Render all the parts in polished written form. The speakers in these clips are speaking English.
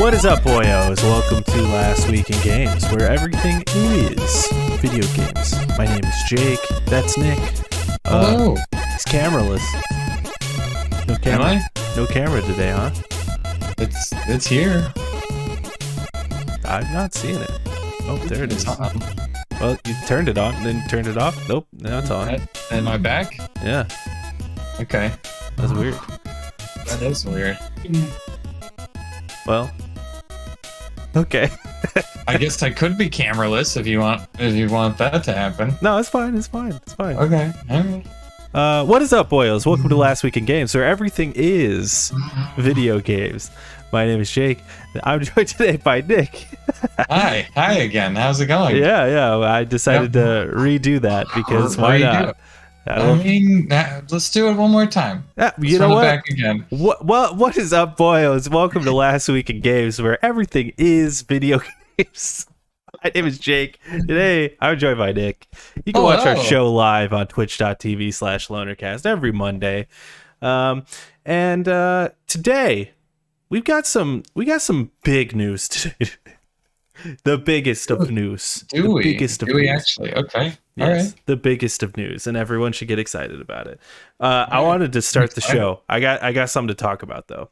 What is up, boyos? Welcome to Last Week in Games, where everything is video games. My name is Jake. That's Nick. Hello. He's cameraless. No camera. Am I? No camera today, huh? It's here. I'm not seeing it. Oh, there it is. On. Well, you turned it on, then turned it off. Nope, now it's on. Am I back? Yeah, Okay. that's weird. That is weird. Well, okay. I guess I could be cameraless if you want that to happen. No, it's fine. It's fine. It's fine. Okay. All right. What is up, boyos? Welcome to Last Week in Games, where everything is video games. My name is Jake. I'm joined today by Nick. Hi again. How's it going? Yeah. I decided to redo that because why not? Let's do it one more time. Yeah, you Let's know run it what? back again. What is up, boyos? Welcome to Last Week in Games, where everything is video games. My name is Jake. Today, I'm joined by Nick. You can watch our show live on twitch.tv/lonercast every Monday. And today, we got some big news today. The biggest of news. Do we actually? Okay. Yes, all right. the biggest of news, and everyone should get excited about it. I wanted to start the show. I got something to talk about though.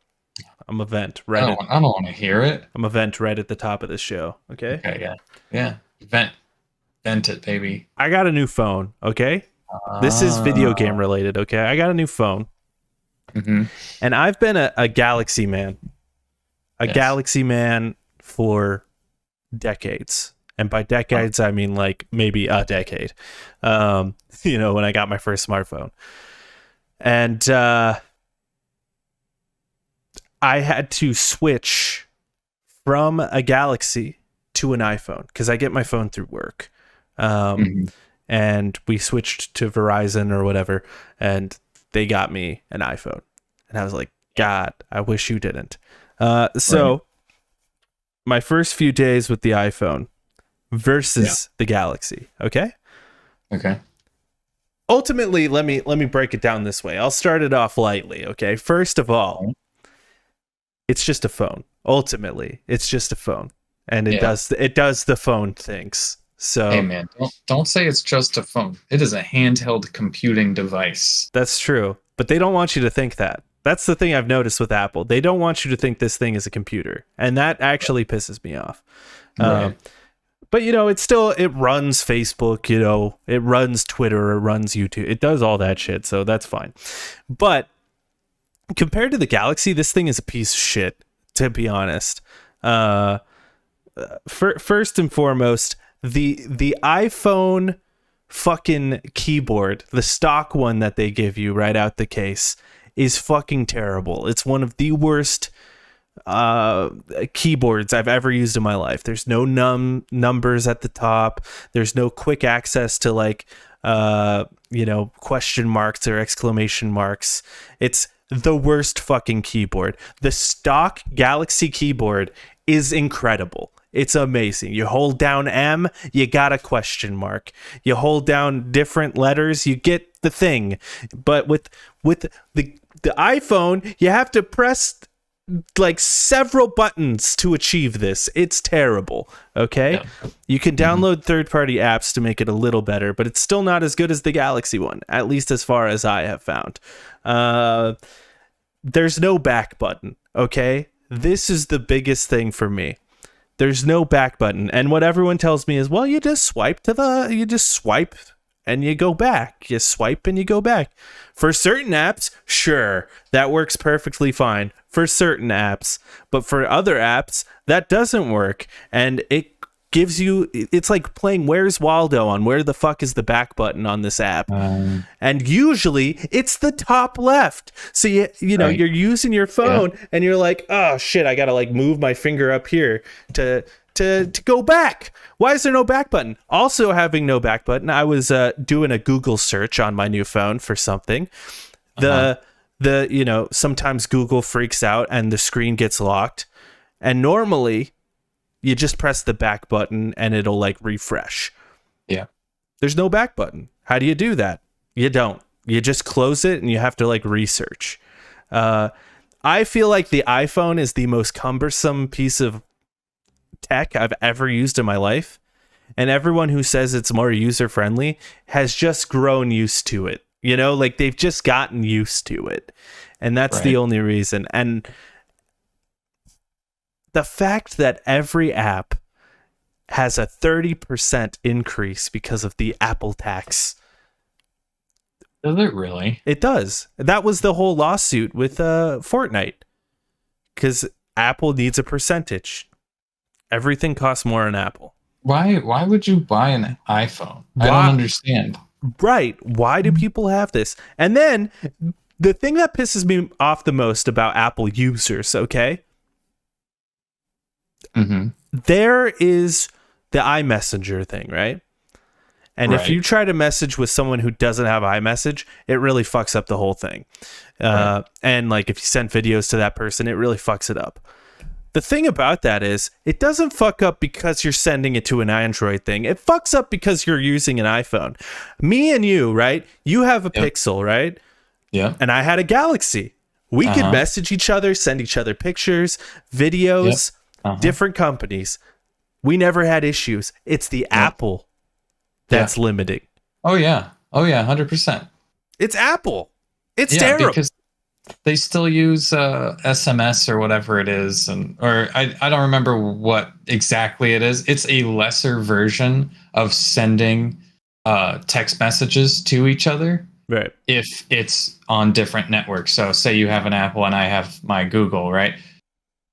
I'm a vent right. I don't want to hear it. I'm a vent right at the top of this show. Okay. Okay. Yeah. Vent it, baby. I got a new phone. Okay. This is video game related. Okay. I got a new phone, and I've been a Galaxy man, Galaxy man for decades. And by decades, I mean like maybe a decade. When I got my first smartphone. And I had to switch from a Galaxy to an iPhone because I get my phone through work. And we switched to Verizon or whatever, and they got me an iPhone. And I was like, God, I wish you didn't. So my first few days with the iPhone versus the Galaxy. Okay. Ultimately, let me break it down this way. I'll start it off lightly. Okay. First of all, it's just a phone. Ultimately, it's just a phone, and it does the phone things. So hey man, don't say it's just a phone. It is a handheld computing device. That's true, but they don't want you to think that. That's the thing I've noticed with Apple. They don't want you to think this thing is a computer, and that actually pisses me off. Right. But it runs Facebook, it runs Twitter, it runs YouTube, it does all that shit, so that's fine. But compared to the Galaxy, this thing is a piece of shit, to be honest. First and foremost, the iPhone fucking keyboard, the stock one that they give you right out the case, is fucking terrible. It's one of the worst keyboards I've ever used in my life. There's no numbers at the top. There's no quick access to question marks or exclamation marks. It's the worst fucking keyboard. The stock Galaxy keyboard is incredible. It's amazing. You hold down M, you got a question mark. You hold down different letters, you get the thing. But with the iPhone, you have to press like several buttons to achieve this. It's terrible. Okay. Yeah. You can download third-party apps to make it a little better, but it's still not as good as the Galaxy one, at least as far as I have found. There's no back button. Okay. This is the biggest thing for me. There's no back button. And what everyone tells me is, well, you just swipe and you go back. You swipe and you go back. For certain apps, sure, that works perfectly fine for certain apps. But for other apps, that doesn't work. And it gives you, it's like playing Where's Waldo on where the fuck is the back button on this app. And usually it's the top left. So you're using your phone and you're like, oh shit, I gotta like move my finger up here to go back. Why is there no back button? Also having no back button, I was doing a Google search on my new phone for something. Sometimes Google freaks out and the screen gets locked. And normally you just press the back button and it'll like refresh. Yeah. There's no back button. How do you do that? You don't. You just close it and you have to like research. I feel like the iPhone is the most cumbersome piece of tech I've ever used in my life. And everyone who says it's more user friendly has just grown used to it. You know, like they've just gotten used to it. And that's the only reason. And the fact that every app has a 30% increase because of the Apple tax. Does it really? It does. That was the whole lawsuit with Fortnite. Because Apple needs a percentage. Everything costs more on Apple. Why would you buy an iPhone? I don't understand. Right. Why do people have this? And then the thing that pisses me off the most about Apple users, okay? Mm-hmm. There is the iMessenger thing, right? And if you try to message with someone who doesn't have iMessage, it really fucks up the whole thing. And like if you send videos to that person, it really fucks it up. The thing about that is it doesn't fuck up because you're sending it to an Android thing. It fucks up because you're using an iPhone. Me and you, right? You have a Pixel, right? Yeah. And I had a Galaxy. We could message each other, send each other pictures, videos, different companies. We never had issues. It's the Apple that's limiting. Oh, yeah. 100%. It's Apple. It's terrible. Because they still use SMS or whatever it is, or I don't remember what exactly it is. It's a lesser version of sending text messages to each other. Right. If it's on different networks. So say you have an Apple and I have my Google, right?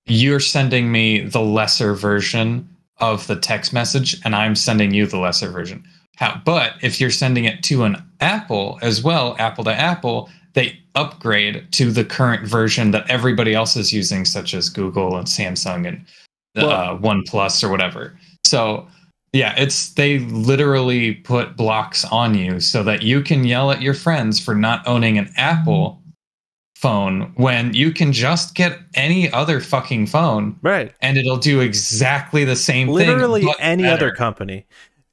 You're sending me the lesser version of the text message and I'm sending you the lesser version. But if you're sending it to an Apple as well, Apple to Apple, they upgrade to the current version that everybody else is using, such as Google and Samsung and OnePlus or whatever. So yeah, they literally put blocks on you so that you can yell at your friends for not owning an Apple phone when you can just get any other fucking phone, right? And it'll do exactly the same literally thing. Any other company.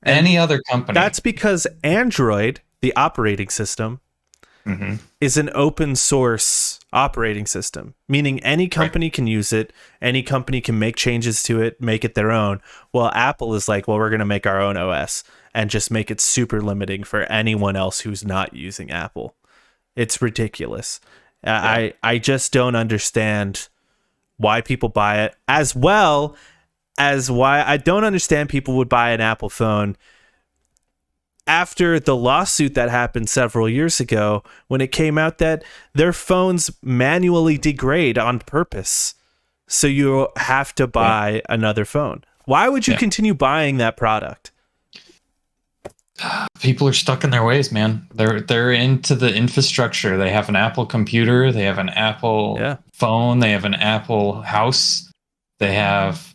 Any other company. That's because Android, the operating system, is an open source operating system, meaning any company can use it. Any company can make changes to it, make it their own. Well, Apple is like, well, we're going to make our own OS and just make it super limiting for anyone else who's not using Apple. It's ridiculous. I just don't understand why people buy it, as well as why I don't understand people would buy an Apple phone after the lawsuit that happened several years ago, when it came out that their phones manually degrade on purpose. So you have to buy another phone. Why would you continue buying that product? People are stuck in their ways, man. They're into the infrastructure. They have an Apple computer, they have an Apple phone, they have an Apple house, they have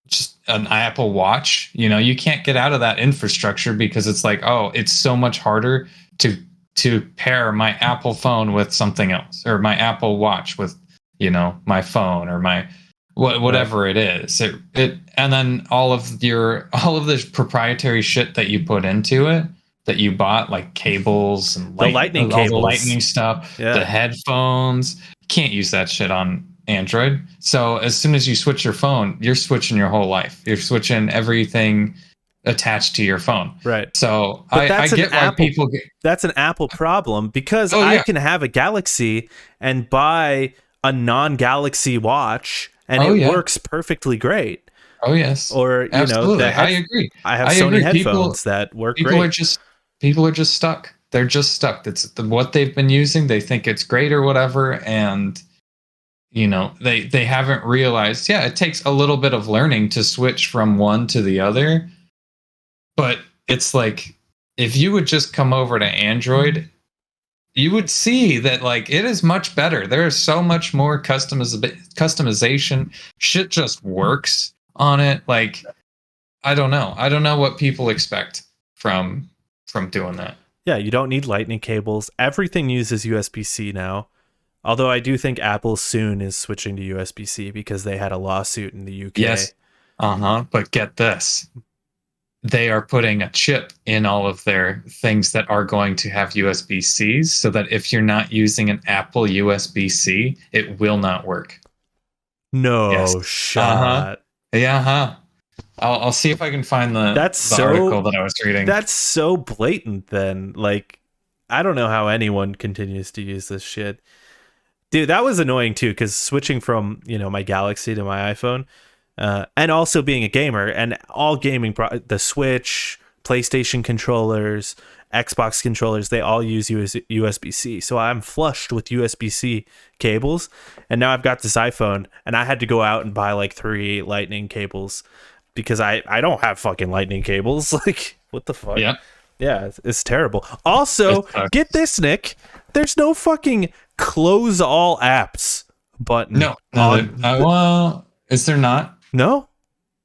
just an Apple Watch. You know, you can't get out of that infrastructure because it's like, oh, it's so much harder to pair my Apple phone with something else, or my Apple Watch with, you know, my phone, or my whatever it is. It and then all of the proprietary shit that you put into it, that you bought, like cables and lightning cables, the lightning stuff, the headphones. You can't use that shit on Android. So as soon as you switch your phone, you're switching your whole life. You're switching everything attached to your phone. Right. So I get why people get... That's an Apple problem, because I can have a Galaxy and buy a non-Galaxy watch and it works perfectly great. Oh yes. Or absolutely. I agree. I have Sony headphones that work great. People are just stuck. They're just stuck. It's what they've been using. They think it's great or whatever, and you know, they haven't realized, it takes a little bit of learning to switch from one to the other. But it's like, if you would just come over to Android, you would see that, like, it is much better. There is so much more customization. Shit just works on it. Like, I don't know what people expect from doing that. Yeah, you don't need lightning cables. Everything uses USB-C now. Although I do think Apple soon is switching to USB-C because they had a lawsuit in the UK. Yes. But get this. they are putting a chip in all of their things that are going to have USB-Cs, so that if you're not using an Apple USB-C, it will not work. Yes. No Uh-huh. shot. Yeah, huh. I'll see if I can find the article that I was reading. That's so blatant then. Like, I don't know how anyone continues to use this shit. Dude, that was annoying too, because switching from, my Galaxy to my iPhone, and also being a gamer, and all gaming, the Switch, PlayStation controllers, Xbox controllers, they all use USB-C. So I'm flushed with USB-C cables, and now I've got this iPhone, and I had to go out and buy like 3 lightning cables because I don't have fucking lightning cables. Like, what the fuck? Yeah, it's terrible. Also, get this, Nick. There's no fucking close all apps button. No. Well, is there not? No.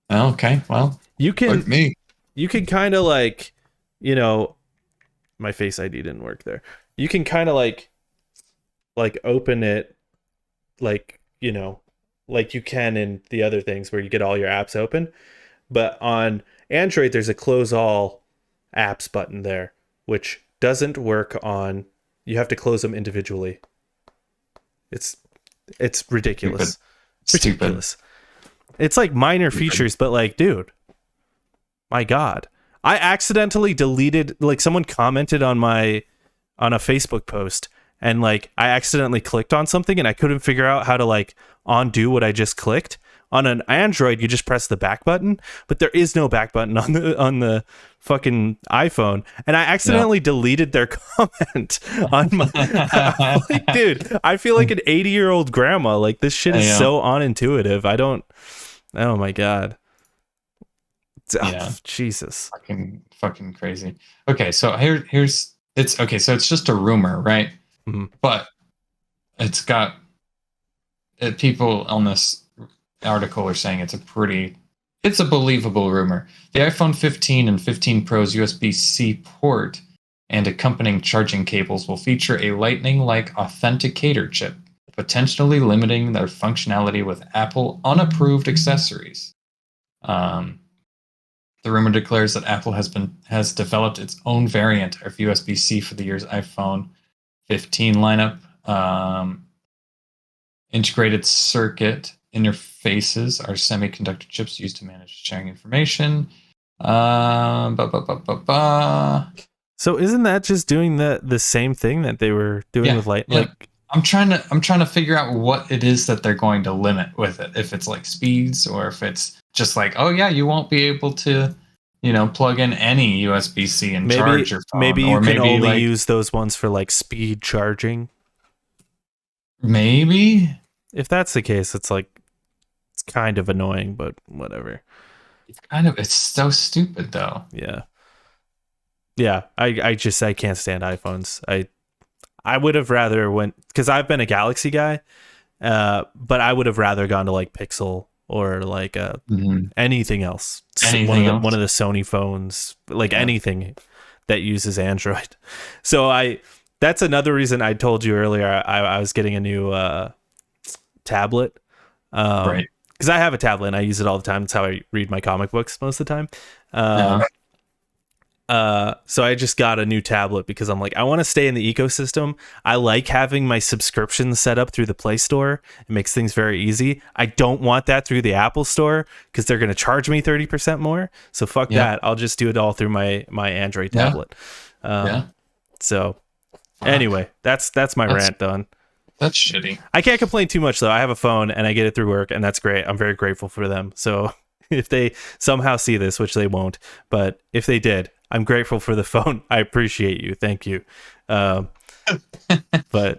Oh, okay. Well, you can. Like me. You can kind of like, my Face ID didn't work there. You can kind of like open it, like like you can in the other things where you get all your apps open. But on Android, there's a close all apps button there, which doesn't work on. You have to close them individually. It's ridiculous. Stupid. Ridiculous. It's like minor features, but like, dude, my God. I accidentally deleted, like, someone commented on a Facebook post, and like I accidentally clicked on something and I couldn't figure out how to like undo what I just clicked. On an Android, you just press the back button, but there is no back button on the fucking iPhone. And I accidentally deleted their comment on my like, dude, I feel like an 80-year-old grandma. Like, this shit is so unintuitive. Oh my God. Jesus. Fucking crazy. Okay, so here's it's okay, so it's just a rumor, right? Mm-hmm. But it's got people on this article are saying it's a believable rumor. The iPhone 15 and 15 Pro's USB-C port and accompanying charging cables will feature a Lightning-like authenticator chip, potentially limiting their functionality with Apple unapproved accessories. The rumor declares that Apple has developed its own variant of USB-C for the year's iPhone 15 lineup. Integrated circuit interfaces are semiconductor chips used to manage sharing information. So isn't that just doing the same thing that they were doing with Lightning? Yeah. Like, I'm trying to figure out what it is that they're going to limit with it. If it's like speeds, or if it's just like, oh yeah, you won't be able to, plug in any USB-C and charge your phone. Maybe you can only use those ones for like speed charging. Maybe. If that's the case, it's kind of annoying, but whatever. It's so stupid though. Yeah. I can't stand iPhones. I would have rather because I've been a Galaxy guy, but I would have rather gone to like Pixel or like anything else. One of the Sony phones, like anything that uses Android. So that's another reason I told you earlier I was getting a new tablet. Right. Because I have a tablet and I use it all the time. That's how I read my comic books most of the time. So I just got a new tablet because I'm like, I want to stay in the ecosystem. I like having my subscriptions set up through the Play Store. It makes things very easy. I don't want that through the Apple Store because they're going to charge me 30% more. So fuck that. I'll just do it all through my Android tablet. So anyway, that's my rant done. That's shitty. I can't complain too much though. I have a phone and I get it through work, and that's great. I'm very grateful for them. So if they somehow see this, which they won't, but if they did, I'm grateful for the phone. I appreciate you. Thank you. But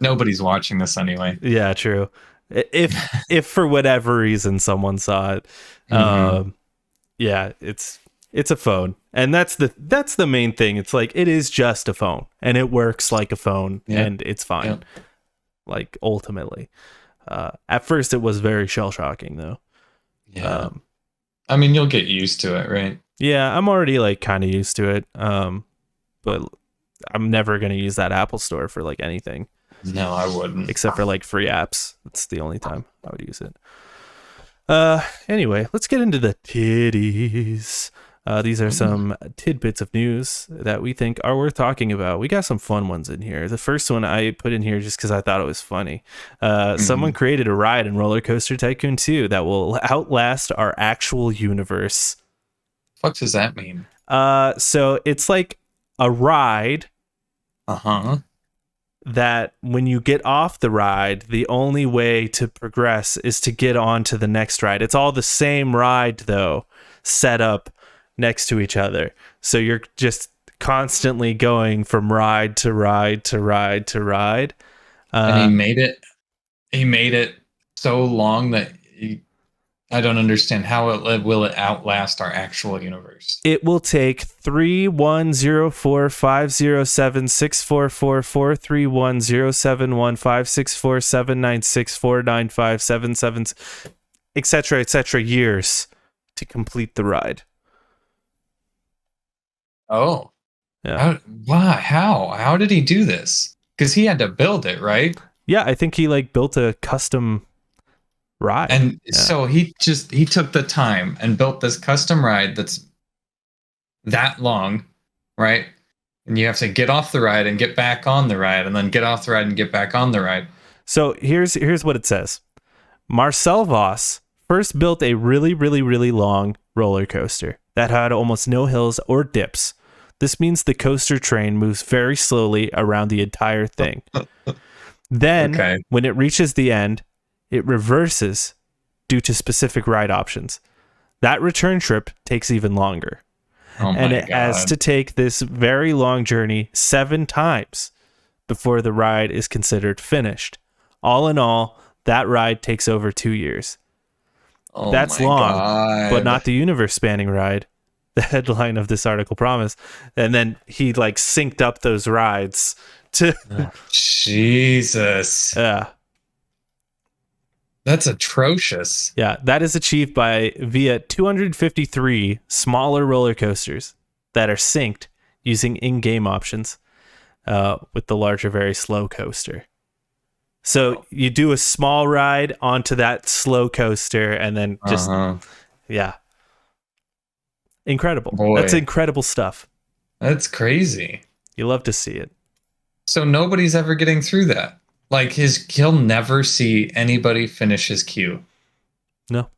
nobody's watching this anyway. Yeah, true. If for whatever reason someone saw it, it's a phone, and that's the main thing. It's like, it is just a phone, and it works like a phone, and it's fine. Yep. Like, ultimately, at first it was very shell shocking though. Yeah. I mean, you'll get used to it, right? Yeah, I'm already like kind of used to it. But I'm never going to use that Apple Store for like anything. No, I wouldn't. Except for like free apps. That's the only time I would use it. Anyway, let's get into the titties. These are some tidbits of news that we think are worth talking about. We got some fun ones in here. The first one I put in here just because I thought it was funny. Someone created a ride in Roller Coaster Tycoon 2 that will outlast our actual universe. What does that mean? So it's like a ride. That when you get off the ride, the only way to progress is to get on to the next ride. It's all the same ride, though, set up next to each other. So you're just constantly going from ride to ride to ride to ride. And he made it so long that I don't understand how will it outlast our actual universe. It will take 31045076443107156479649577, etc., years to complete the ride. Oh. Yeah. Why? How did he do this? Because he had to build it, right? Yeah, I think he built a custom ride. And so he took the time and built this custom ride that's that long, right? And you have to get off the ride and get back on the ride, and then get off the ride and get back on the ride. So here's what it says. Marcel Voss first built a really, really, really long roller coaster that had almost no hills or dips. This means the coaster train moves very slowly around the entire thing. Then, when it reaches the end, it reverses due to specific ride options. That return trip takes even longer. And it has to take this very long journey 7 times before the ride is considered finished. All in all, that ride takes over 2 years. That's long, but not the universe-spanning ride. The headline of this article promised. And then he synced up those rides to... Jesus. Yeah. That's atrocious. Yeah, that is achieved via 253 smaller roller coasters that are synced using in-game options with the larger, very slow coaster. So you do a small ride onto that slow coaster and then just, yeah. Incredible. Boy. That's incredible stuff. That's crazy. You love to see it. So nobody's ever getting through that. He'll never see anybody finish his queue. No.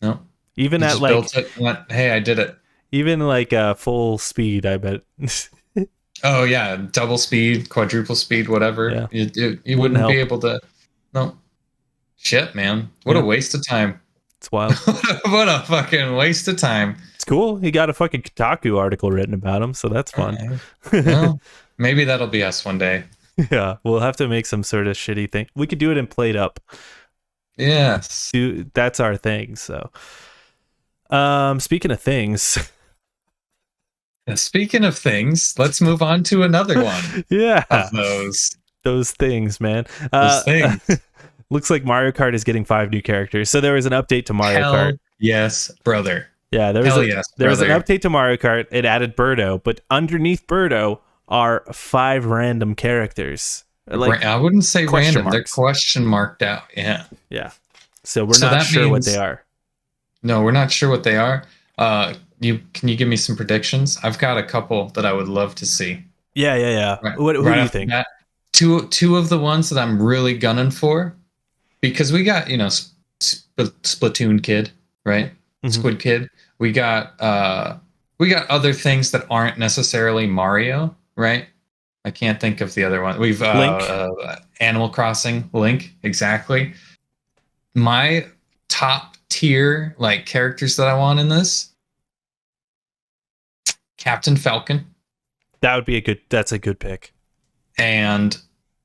he Even at built it and went, hey, I did it. Even full speed, I bet. Oh yeah, double speed, quadruple speed, whatever. Yeah. You wouldn't be able to. No. Shit, man. What a waste of time. It's wild. What a fucking waste of time. It's cool. He got a fucking Kotaku article written about him, so that's fun. Well, maybe that'll be us one day. Yeah, we'll have to make some sort of shitty thing. We could do it in Plate Up. Yes. That's our thing, so. Speaking of things. Speaking of things, let's move on to another one. Yeah. Of those things, man. Those things. Looks like Mario Kart is getting 5 new characters. So there was an update to Mario Kart. Yes, brother. Yeah, there was an update to Mario Kart. It added Birdo, but underneath Birdo are 5 random characters. I wouldn't say random. Marks. They're question marked out. Yeah. Yeah. So we're not sure what they are. No, we're not sure what they are. Can you give me some predictions? I've got a couple that I would love to see. Yeah. Right, Who do you think? Two of the ones that I'm really gunning for, because we got Splatoon Kid, right? Mm-hmm. Squid Kid. We got other things that aren't necessarily Mario, right? I can't think of the other one. We've Link. Animal Crossing, Link, exactly. My top tier characters that I want in this: Captain Falcon. That's a good pick. And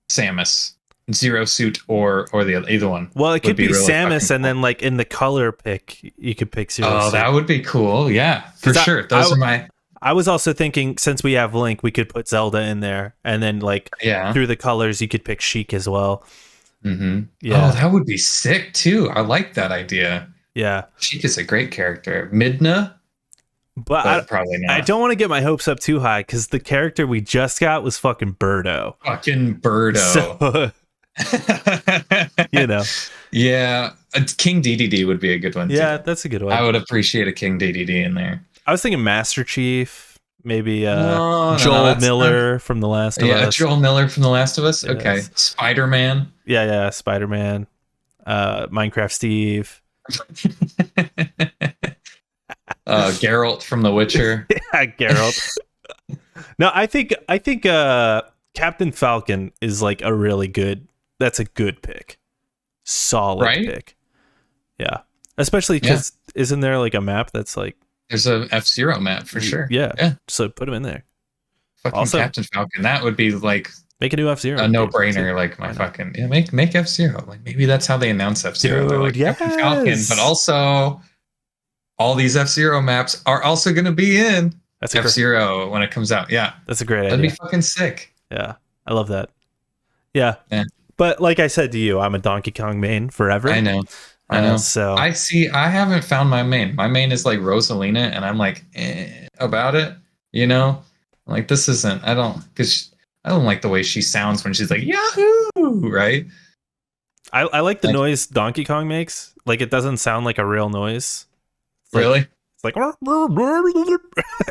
Samus. Zero Suit or either one. Well, it could be really Samus, and cool. then in the color pick, you could pick Zero Suit. Oh, that would be cool. Yeah, for sure. Those are my. I was also thinking, since we have Link, we could put Zelda in there, and then through the colors, you could pick Sheik as well. Mm-hmm. Yeah. Oh, that would be sick too. I like that idea. Yeah, Sheik is a great character. Midna. But probably not. I don't want to get my hopes up too high because the character we just got was fucking Birdo. Fucking Birdo. So, Yeah, King DDD would be a good one. Yeah, too. that's a good one. I would appreciate a King DDD in there. I was thinking Master Chief, maybe No, Joel that's Miller from The Last of Us. Joel Miller from The Last of Us. Yes. Okay, Spider-Man. Yeah, Spider-Man, Minecraft Steve. Geralt from The Witcher. Yeah, Geralt. No, I think Captain Falcon is like a really good. That's a good pick. Solid Right? pick. Yeah, especially because isn't there like a map that's like There's a F-Zero map for sure. Yeah. So put him in there. Fucking Also, Captain Falcon. That would be like make a new F-Zero. a no-brainer. Like my fucking make F-Zero. Like maybe that's how they announce F-Zero. They're like Captain Falcon, but also all these F-Zero maps are also going to be in F-Zero when it comes out. Yeah, that's a great idea. That'd be fucking sick. Yeah, I love that. Yeah. But like I said to you, I'm a Donkey Kong main forever. I know. So I haven't found my main. My main is like Rosalina, and I'm like about it. You know, like this isn't. Because I don't like the way she sounds when she's like Yahoo, right? I like the noise Donkey Kong makes. Like it doesn't sound like a real noise. Really? It's like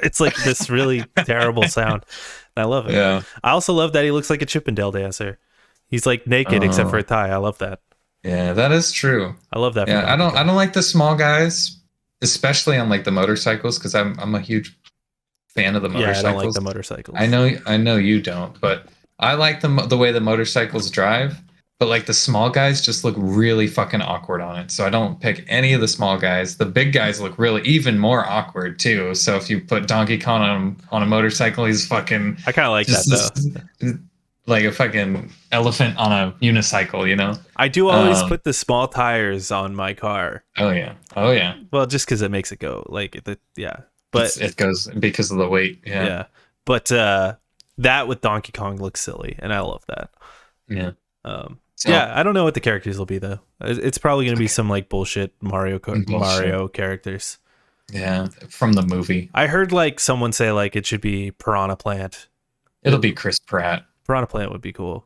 it's like this really terrible sound. I love it. Yeah. I also love that he looks like a Chippendale dancer. He's like naked except for a tie. I love that. Yeah, that is true. I love that. Yeah, I don't like the small guys, especially on like the motorcycles, because I'm a huge fan of the motorcycles. Yeah, I don't like the motorcycles. I know you don't, but I like the way the motorcycles drive. But like the small guys just look really fucking awkward on it. So I don't pick any of the small guys. The big guys look really even more awkward too. So if you put Donkey Kong on a motorcycle, he's fucking. I kind of like that though. Like a fucking elephant on a unicycle, you know? I do always put the small tires on my car. Oh yeah. Well, just because it makes it go like but it goes because of the weight. Yeah. But that with Donkey Kong looks silly, and I love that. Yeah. I don't know what the characters will be though. It's probably going to be some like bullshit Mario characters. Yeah, from the movie. I heard like someone say like it should be Piranha Plant. It'll be Chris Pratt. Piranha Plant would be cool.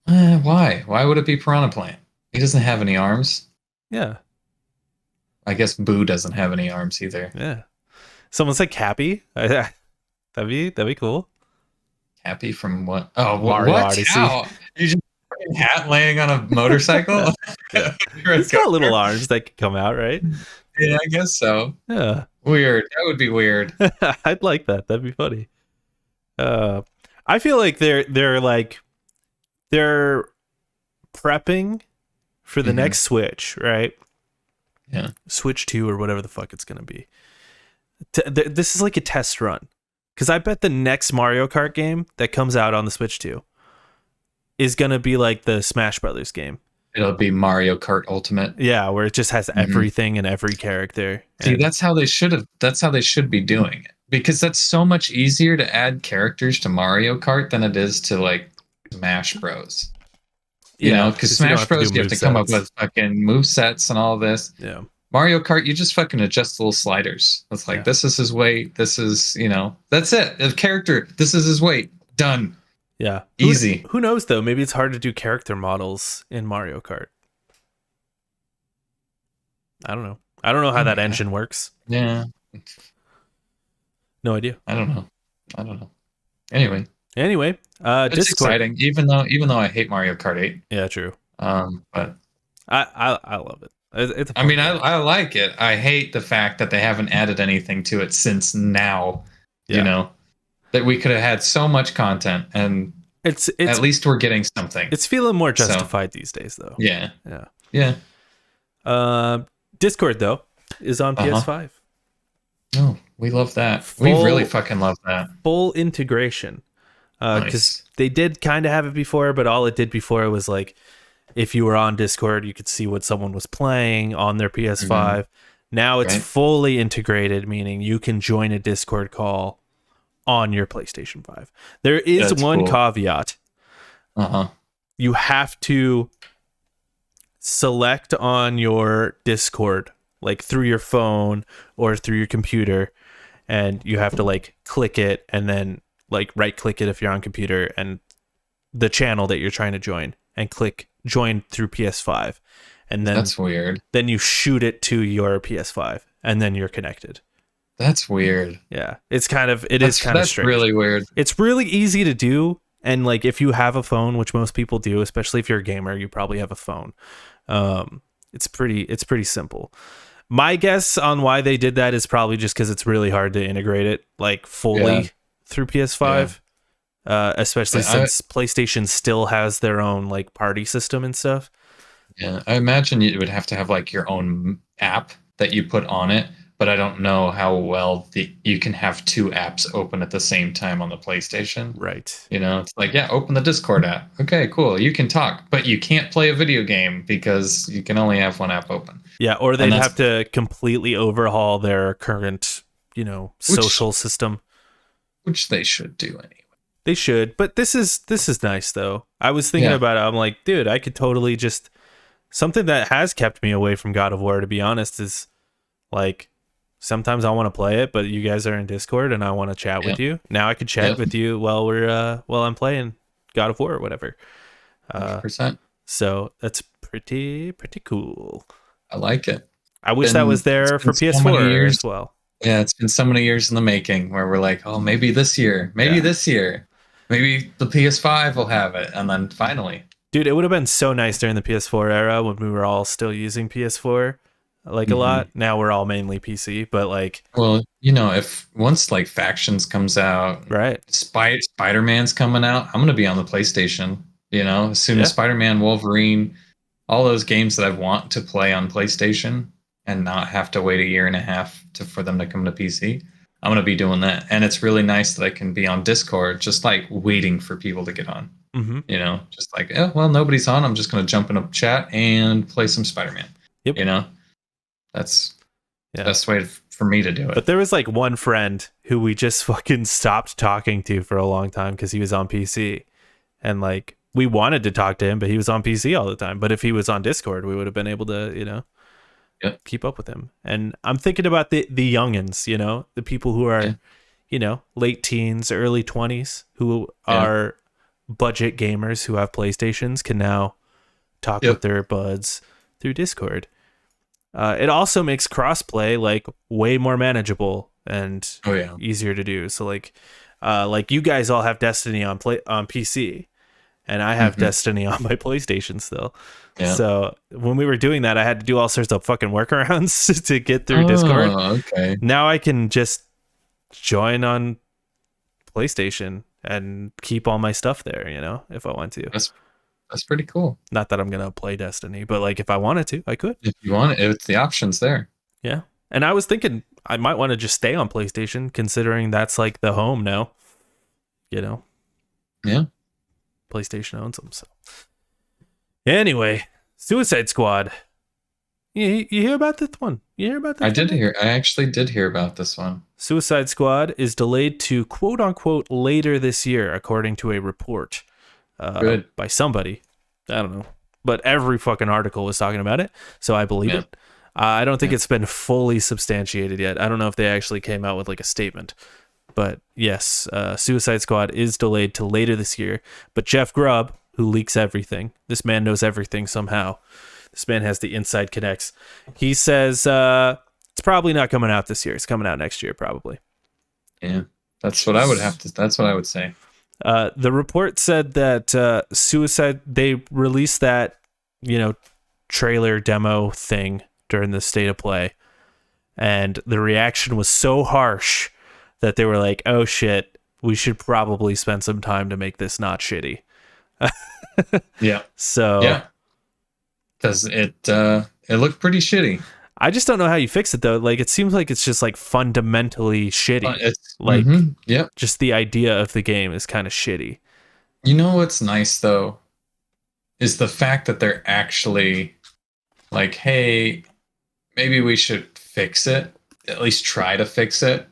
Why? Why would it be Piranha Plant? He doesn't have any arms. Yeah. I guess Boo doesn't have any arms either. Yeah. Someone said Cappy. That'd be cool. Cappy from what? Oh, Mario what? Odyssey. How? You just fucking hat laying on a motorcycle? It's got little arms that could come out, right? Yeah, I guess so. Yeah. Weird. That would be weird. I'd like that. That'd be funny. I feel like they're prepping for the next Switch, right? Yeah. Switch 2 or whatever the fuck it's going to be. This is like a test run. Because I bet the next Mario Kart game that comes out on the Switch 2 is going to be like the Smash Brothers game. It'll be Mario Kart Ultimate. Yeah, where it just has everything and every character. See, that's how they should be doing it. Because that's so much easier to add characters to Mario Kart than it is to like Smash Bros. You know, because Smash Bros you have to come up with fucking movesets and all this. Yeah. Mario Kart, you just fucking adjust little sliders. It's like this is his weight. This is, that's it. The character, this is his weight. Done. Yeah. Easy. Who knows though? Maybe it's hard to do character models in Mario Kart. I don't know how that engine works. Yeah. No idea. I don't know. Anyway, it's Discord. Exciting. Even though I hate Mario Kart 8. Yeah, true. But I love it. I like it. I hate the fact that they haven't added anything to it since now. Yeah. That we could have had so much content, and it's at least we're getting something. It's feeling more justified these days, though. Yeah. Discord though is on PS5. Oh, we love that. We really fucking love that. Full integration. Because they did kind of have it before, but all it did before was like, if you were on Discord, you could see what someone was playing on their PS5. Now it's fully integrated, meaning you can join a Discord call on your PlayStation 5. There is one caveat. You have to select on your Discord, like through your phone or through your computer, and you have to like click it and then like right click it if you're on computer and the channel that you're trying to join, and click join through PS5, and then that's weird. Then you shoot it to your PS5 and then you're connected. That's weird. Yeah, it is kind of That's strange. really weird. It's really easy to do, and like if you have a phone, which most people do, especially if you're a gamer, you probably have a phone. It's pretty simple. My guess on why they did that is probably just because it's really hard to integrate it like Yeah. fully through Yeah. PS5, especially I, since PlayStation still has their own like party system and stuff. yeah, I imagine you would have to have like your own app that you put on it, but I don't know how well you can have two apps open at the same time on the PlayStation. Right. You know, it's like, yeah, open the Discord app. Okay, cool. You can talk, but you can't play a video game because you can only have one app open. Yeah, or And they'd have to completely overhaul their current, social system. which they should do anyway. They should, but this is nice though. I was thinking Yeah. about it. I'm like, dude, I could totally just something that has kept me away from God of War, to be honest, is like sometimes I want to play it, but you guys are in Discord and I want to chat with you. Now I could chat with you while I'm playing God of War or whatever. 100%. So that's pretty cool. I like it. I wish that was there for PS4 as well. Yeah, it's been so many years in the making where we're like, oh, maybe this year, maybe the PS5 will have it, and then finally. Dude, it would have been so nice during the PS4 era when we were all still using PS4 like a lot. Now we're all mainly PC, but like, well, if once like Factions comes out, right? Spider-Man's coming out, I'm gonna be on the PlayStation. As soon as Spider-Man, Wolverine, all those games that I want to play on PlayStation and not have to wait a year and a half for them to come to PC, I'm gonna be doing that. And it's really nice that I can be on Discord, just like waiting for people to get on. Mm-hmm. Just like, oh, well, nobody's on. I'm just going to jump in a chat and play some Spider-Man. Yep. That's the best way for me to do it. But there was like one friend who we just fucking stopped talking to for a long time because he was on PC. And like, we wanted to talk to him, but he was on PC all the time. But if he was on Discord, we would have been able to, keep up with him. And I'm thinking about the youngins, the people who are, late teens, early 20s, who are budget gamers who have PlayStations can now talk with their buds through Discord. It also makes crossplay like way more manageable and easier to do. So like you guys all have Destiny on PC, and I have Destiny on my PlayStation still. Yeah. So when we were doing that, I had to do all sorts of fucking workarounds to get through Discord. Okay. Now I can just join on PlayStation and keep all my stuff there, if I want to. That's pretty cool. Not that I'm going to play Destiny, but like if I wanted to, I could. If you want it, it's the options there. Yeah. And I was thinking I might want to just stay on PlayStation considering that's like the home now. Yeah. PlayStation owns them, so. Anyway, Suicide Squad. You hear about this one? You hear about this? I actually did hear about this one. Suicide Squad is delayed to quote unquote later this year, according to a report by somebody. I don't know. But every fucking article was talking about it, so I believe it. I don't think it's been fully substantiated yet. I don't know if they actually came out with like a statement. But yes, Suicide Squad is delayed to later this year. But Jeff Grubb, who leaks everything, this man knows everything somehow. This man has the inside connects. He says it's probably not coming out this year. It's coming out next year, probably. Yeah, that's what I would have to. That's what I would say. The report said that they released that, trailer demo thing during the state of play, and the reaction was so harsh that they were like, "Oh shit, we should probably spend some time to make this not shitty." Yeah. So. Yeah. Because it looked pretty shitty. I just don't know how you fix it though. Like it seems like it's just like fundamentally shitty. It's like just the idea of the game is kind of shitty. You know what's nice though is the fact that they're actually like, hey, maybe we should fix it. At least try to fix it.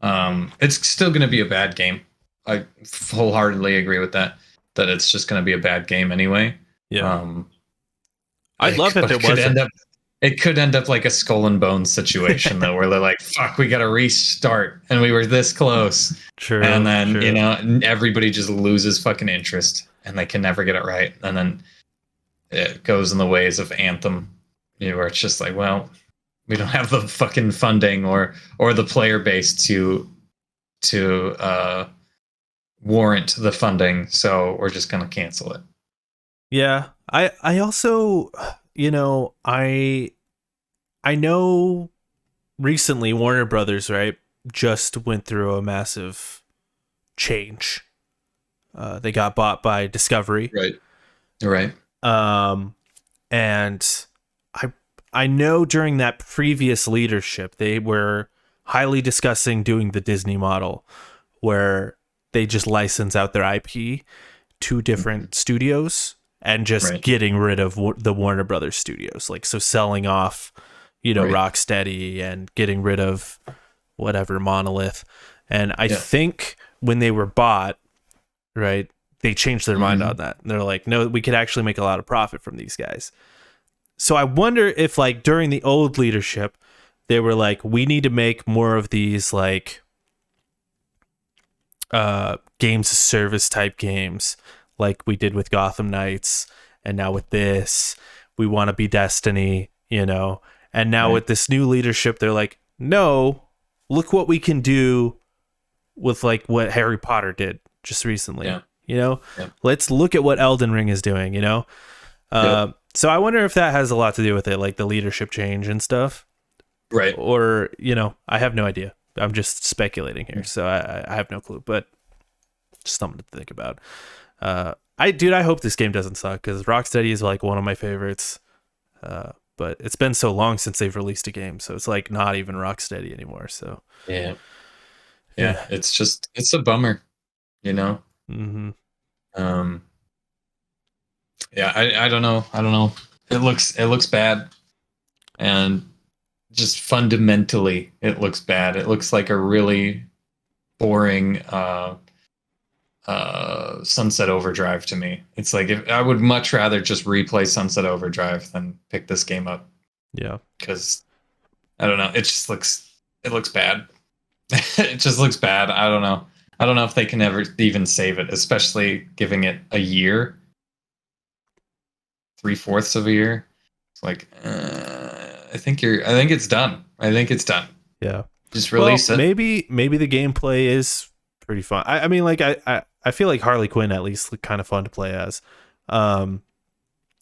It's still going to be a bad game. I wholeheartedly agree with that. That it's just going to be a bad game anyway. Yeah. I'd love if it wasn't. It could end up like a Skull and Bones situation though, where they're like, "Fuck, we got to restart," and we were this close. True. And then everybody just loses fucking interest, and they can never get it right. And then it goes in the ways of Anthem, where it's just like, well, We don't have the fucking funding or the player base to warrant the funding, so we're just gonna cancel it. Yeah. I also, I know recently Warner Brothers, right, just went through a massive change. They got bought by Discovery. Right. Right. Um, and I I know during that previous leadership, they were highly discussing doing the Disney model, where they just license out their IP to different studios and just Right. getting rid of the Warner Brothers studios, like so selling off, Right. Rocksteady and getting rid of whatever Monolith. And I Yeah. think when they were bought, right, they changed their mind on that. They're like, no, we could actually make a lot of profit from these guys. So I wonder if, like, during the old leadership, they were like, we need to make more of these, like, games of service type games, like we did with Gotham Knights, and now with this, we want to be Destiny, And now with this new leadership, they're like, no, look what we can do with, like, what Harry Potter did just recently. Yeah. Let's look at what Elden Ring is doing. So I wonder if that has a lot to do with it, like the leadership change and stuff. Right. Or, I have no idea. I'm just speculating here, so I have no clue, but just something to think about. I hope this game doesn't suck, because Rocksteady is like one of my favorites. But it's been so long since they've released a game, so it's like not even Rocksteady anymore. So Yeah. It's a bummer, Mm-hmm. Yeah, I don't know. It looks bad, and just fundamentally it looks bad. It looks like a really boring Sunset Overdrive to me. It's like, if I would much rather just replay Sunset Overdrive than pick this game up. Yeah. Because I don't know, it looks bad. It just looks bad. I don't know. I don't know if they can ever even save it, especially giving it a year. 3/4 of a year. It's like, I think it's done. I think it's done. Yeah. Just release it. Maybe the gameplay is pretty fun. I mean, like, I feel like Harley Quinn at least kind of fun to play as. And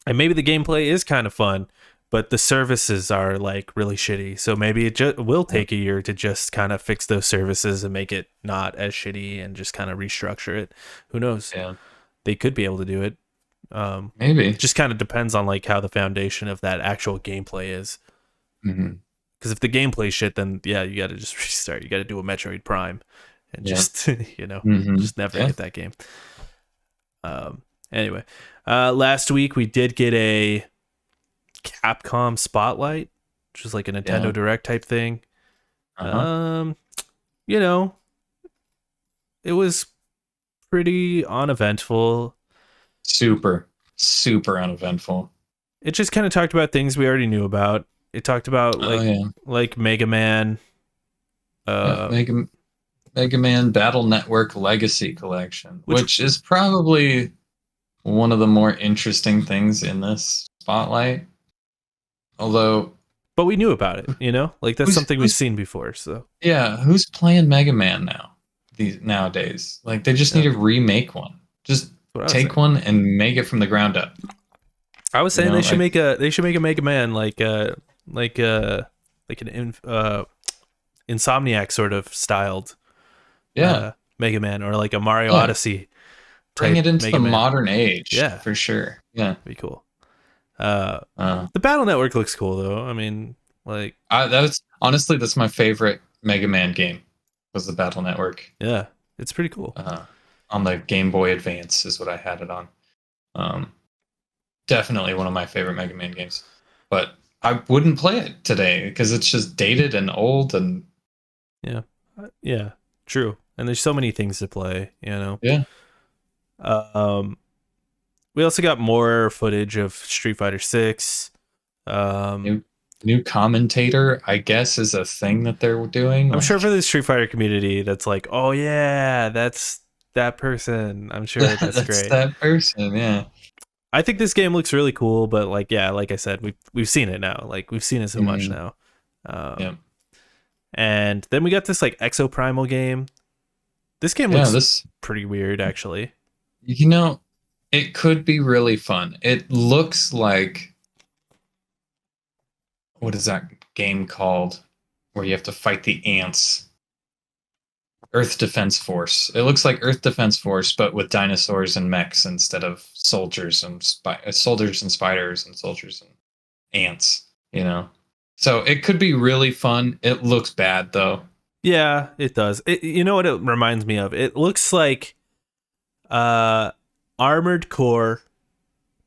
maybe the gameplay is kind of fun, but the services are like really shitty. So maybe it will take a year to just kind of fix those services and make it not as shitty and just kind of restructure it. Who knows? Yeah. They could be able to do it. Maybe. It just kind of depends on like how the foundation of that actual gameplay is. Because if the gameplay shit, then yeah, you got to just restart. You got to do a Metroid Prime and just just never get that game. Anyway, last week we did get a Capcom Spotlight, which is like a Nintendo Direct type thing. It was pretty uneventful. Super uneventful. It just kind of talked about things we already knew about. It talked about like Mega Man, Mega Man Battle Network Legacy Collection, which is probably one of the more interesting things in this spotlight. Although, but we knew about it, like that's something we've seen before. So yeah, who's playing Mega Man nowadays? Like, they just need to remake one. Just take one and make it from the ground up. I was saying they should make a Mega Man like an Insomniac sort of styled Mega Man, or like a Mario Odyssey. Bring it into Mega the Man. modern age. Yeah, for sure. Yeah, be cool. The Battle Network looks cool though. I mean, like, that's my favorite Mega Man game, was the Battle Network. Yeah, it's pretty cool. On the Game Boy Advance is what I had it on. Definitely one of my favorite Mega Man games, but I wouldn't play it today because it's just dated and old and yeah, true. And there's so many things to play, Yeah. We also got more footage of Street Fighter 6. New commentator, I guess, is a thing that they're doing. I'm sure for the Street Fighter community, that's like, oh yeah, that's that person. I'm sure that's great. That person, yeah. I think this game looks really cool, but like I said, we've seen it now. Like, we've seen it so much now. Yeah. And then we got this like Exoprimal game. This game Yeah, looks pretty weird, actually. you know, it could be really fun. It looks like, what is that game called where you have to fight the ants? Earth Defense Force. It looks like Earth Defense Force, but with dinosaurs and mechs instead of soldiers and soldiers and spiders and soldiers and ants. You know, so it could be really fun. It looks bad though. Yeah, it does. You know what it reminds me of? It looks like Armored Core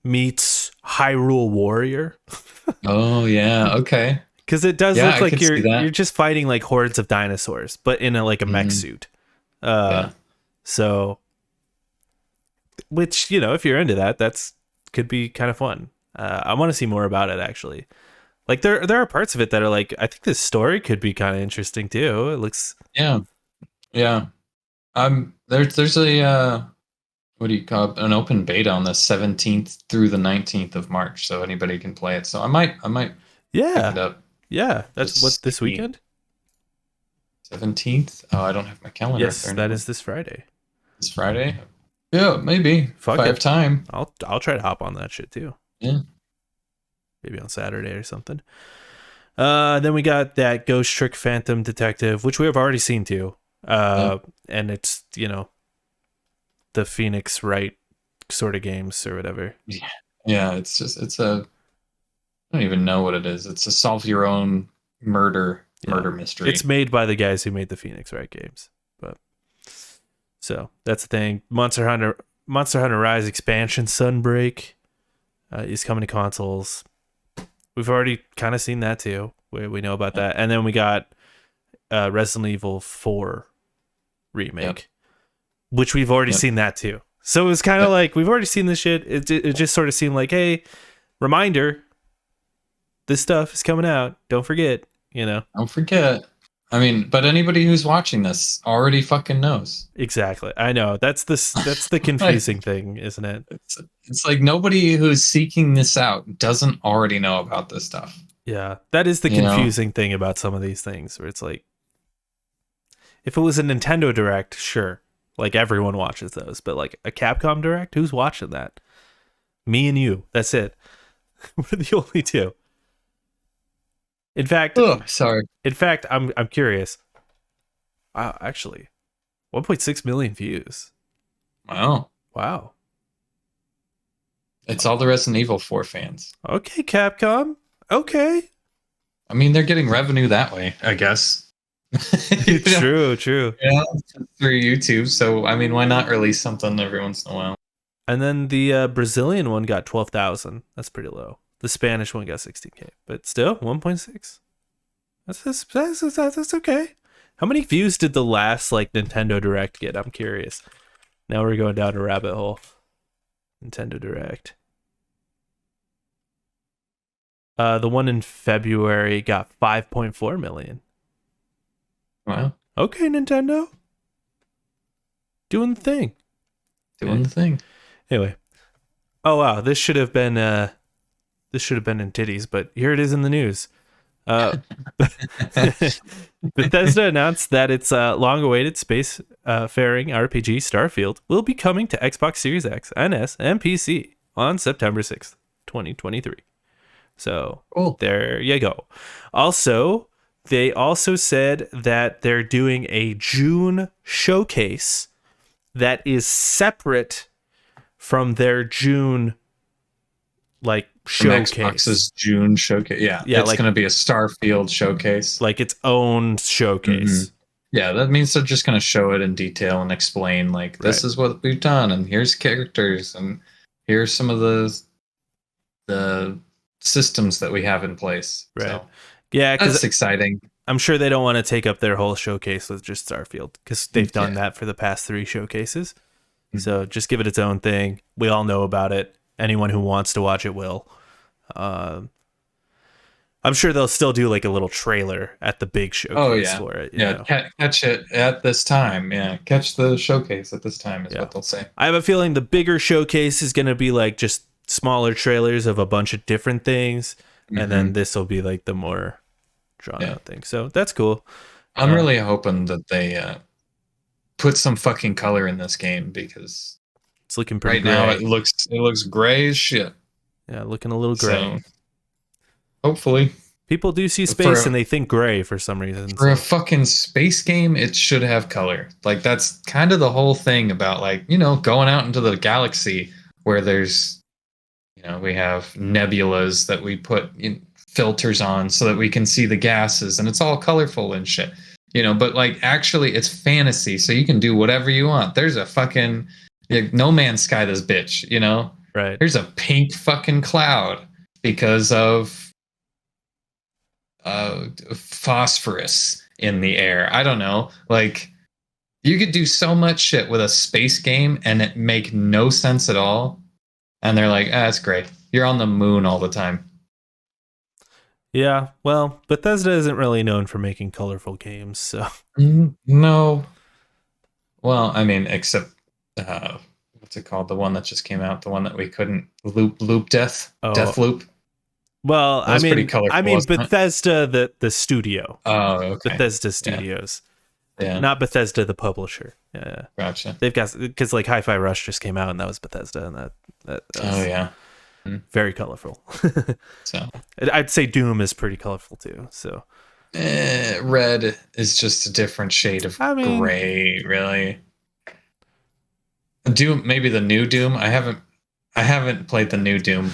meets Hyrule Warrior. Oh yeah, okay. Because it does Yeah, look I like could see that. you're just fighting like hordes of dinosaurs, but in a mech Mhm. suit. Yeah. So, which if you're into that, could be kind of fun. I want to see more about it actually. Like there are parts of it that are like I think this story could be kind of interesting too. It looks Yeah. Yeah. There's a what do you call it? An open beta on the 17th through the 19th of March, so anybody can play it. So I might pick it up. Yeah, that's Just what this see. weekend. 17th. Oh, I don't have my calendar. Yes, that is this Friday. This Friday. Yeah, maybe. Fuck if I it. have time. I'll try to hop on that shit too. Yeah. Maybe on Saturday or something. Then we got that Ghost Trick Phantom Detective, which we have already seen too. And it's the Phoenix Wright sort of games or whatever. Yeah, it's a I don't even know what it is. It's a solve your own murder mystery. It's made by the guys who made the Phoenix Wright games. But so that's the thing. Monster Hunter Rise expansion Sunbreak is coming to consoles. We've already kind of seen that too. We know about that. And then we got Resident Evil 4 remake, which we've already seen that too. So it was kind of like we've already seen this shit. It just sort of seemed like, hey, reminder, this stuff is coming out. Don't forget, Don't forget. I mean, but anybody who's watching this already fucking knows. Exactly. I know. That's the confusing thing, isn't it? It's like nobody who's seeking this out doesn't already know about this stuff. Yeah. That is the confusing thing about some of these things where it's like if it was a Nintendo Direct, sure. Like everyone watches those, but like a Capcom Direct, who's watching that? Me and you. That's it. We're the only two. In fact, I'm curious. Wow, actually, 1.6 million views. Wow. It's all the Resident Evil 4 fans. Okay, Capcom. Okay. I mean, they're getting revenue that way, I guess. True. Yeah, through YouTube. So, I mean, why not release something every once in a while? And then the Brazilian one got 12,000. That's pretty low. The Spanish one got 16K, but still 1.6. That's okay. How many views did the last like Nintendo Direct get? I'm curious. Now we're going down a rabbit hole. Nintendo Direct. The one in February got 5.4 million. Wow. Okay, Nintendo. Doing the thing. Anyway. Oh wow, this should have been in titties, but here it is in the news. Bethesda announced that its long-awaited space-faring RPG Starfield will be coming to Xbox Series X, NS, and PC on September 6th, 2023. So There you go. Also, they also said that they're doing a June showcase that is separate from their June showcase. Xbox's June showcase. Yeah, it's going to be a Starfield showcase. Like its own showcase. Mm-hmm. Yeah, that means they're just going to show it in detail and explain, like, this is what we've done, and here's characters, and here's some of the systems that we have in place. Right. So, yeah, that's exciting. I'm sure they don't want to take up their whole showcase with just Starfield, because they've done that for the past 3 showcases. Mm-hmm. So just give it its own thing. We all know about it. Anyone who wants to watch it will. I'm sure they'll still do like a little trailer at the big showcase for it. Catch it at this time. Yeah, catch the showcase at this time is what they'll say. I have a feeling the bigger showcase is going to be like just smaller trailers of a bunch of different things, and then this will be like the more drawn out thing. So that's cool. I'm really hoping that they put some fucking color in this game, because it's looking pretty right gray. now it looks gray as shit. Yeah, looking a little gray. So hopefully. People do see space and they think gray for some reason. For a fucking space game, it should have color. Like, that's kind of the whole thing about, like, you know, going out into the galaxy where there's, you know, we have nebulas that we put filters on so that we can see the gases, and it's all colorful and shit. You know, but like, actually it's fantasy, so you can do whatever you want. There's a fucking No Man's Sky, this bitch, you know? Right. There's a pink fucking cloud because of phosphorus in the air. I don't know. Like, you could do so much shit with a space game and it make no sense at all. And they're like, that's great. You're on the moon all the time. Yeah, well, Bethesda isn't really known for making colorful games, so. No. Well, I mean, except what's it called? The one that just came out, the one that we couldn't loop death loop. Well, I mean Bethesda, the studio. Oh, okay. Bethesda Studios. Yeah. Not Bethesda, the publisher. Yeah. Gotcha. They've got, because like Hi-Fi Rush just came out and that was Bethesda, and that was very colorful. So I'd say Doom is pretty colorful too. So red is just a different shade of gray, really. Doom, maybe the new Doom. I haven't played the new Doom.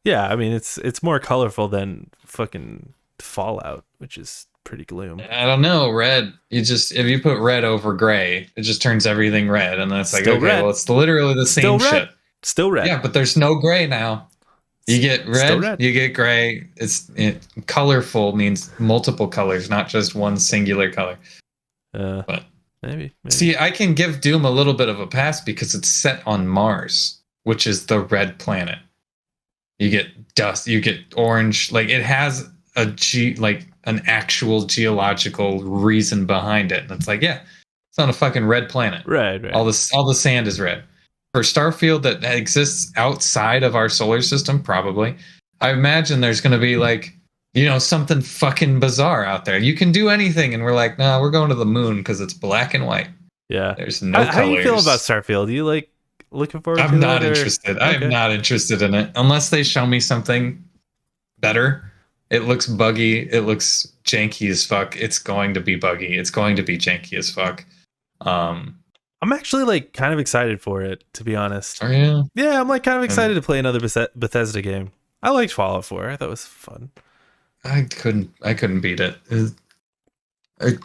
Yeah, I mean it's more colorful than fucking Fallout, which is pretty gloom. I don't know, red. If you put red over gray, it just turns everything red, and that's like, okay, red. Well, it's literally the same shit. Still red. Yeah, but there's no gray now. You get red, you get gray. Colorful means multiple colors, not just one singular color. But maybe. See, I can give Doom a little bit of a pass because it's set on Mars, which is the red planet. You get dust, you get orange. Like, it has an actual geological reason behind it. And it's like, yeah, it's on a fucking red planet. Right. All the sand is red. For Starfield that exists outside of our solar system, probably, I imagine there's going to be like, you know, something fucking bizarre out there. You can do anything, and we're like, nah, we're going to the moon because it's black and white. Yeah. There's no colors. How do you feel about Starfield? You like looking forward to it? I'm not interested. Okay. I'm not interested in it unless they show me something better. It looks buggy. It looks janky as fuck. It's going to be buggy. It's going to be janky as fuck. I'm actually like kind of excited for it, to be honest. Are you? Yeah, I'm like kind of excited to play another Bethesda game. I liked Fallout 4. I thought it was fun. I couldn't beat it.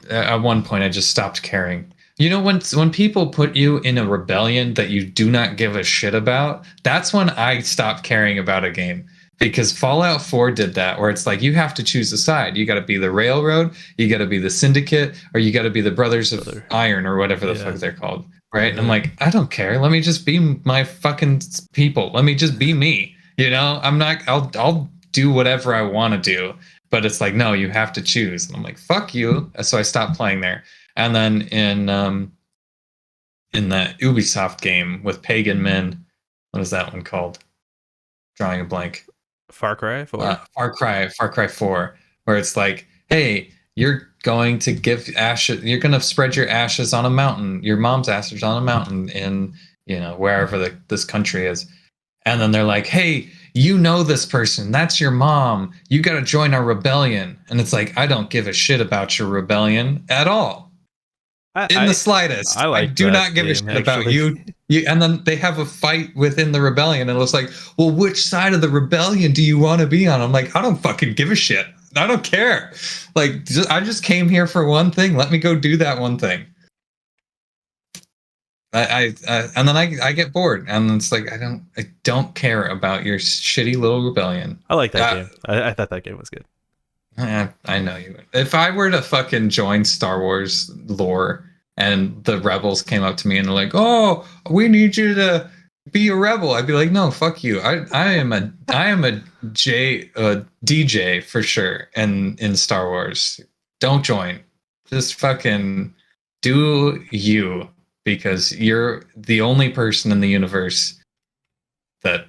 At one point, I just stopped caring. You know, when people put you in a rebellion that you do not give a shit about, that's when I stopped caring about a game. Because Fallout 4 did that, where it's like, you have to choose a side. You got to be the Railroad, you got to be the Syndicate, or you got to be the Brothers of Iron, or whatever the fuck they're called, right? And I'm like, I don't care. Let me just be my fucking people. Let me just be me. You know, I'll do whatever I want to do. But it's like, no, you have to choose. And I'm like, fuck you. So I stopped playing there. And then in that Ubisoft game with Pagan Men, what is that one called? Drawing a blank. Far Cry 4? Far Cry 4, where it's like, hey, you're going to give ashes, you're going to spread your ashes on a mountain, your mom's ashes on a mountain in, you know, wherever this country is. And then they're like, hey, you know this person, that's your mom, you got to join our rebellion. And it's like, I don't give a shit about your rebellion at all. In the slightest. I do not give a shit about you. And then they have a fight within the rebellion, and it's like, well, which side of the rebellion do you want to be on? I'm like, I don't fucking give a shit. I don't care. Like, I just came here for one thing. Let me go do that one thing. And then I get bored, and it's like, I don't care about your shitty little rebellion. I like that game. I thought that game was good. I know you would. If I were to fucking join Star Wars lore and the rebels came up to me and they're like, oh, we need you to be a rebel, I'd be like, no, fuck you. I am a DJ for sure. And in Star Wars, don't join. Just fucking do you, because you're the only person in the universe that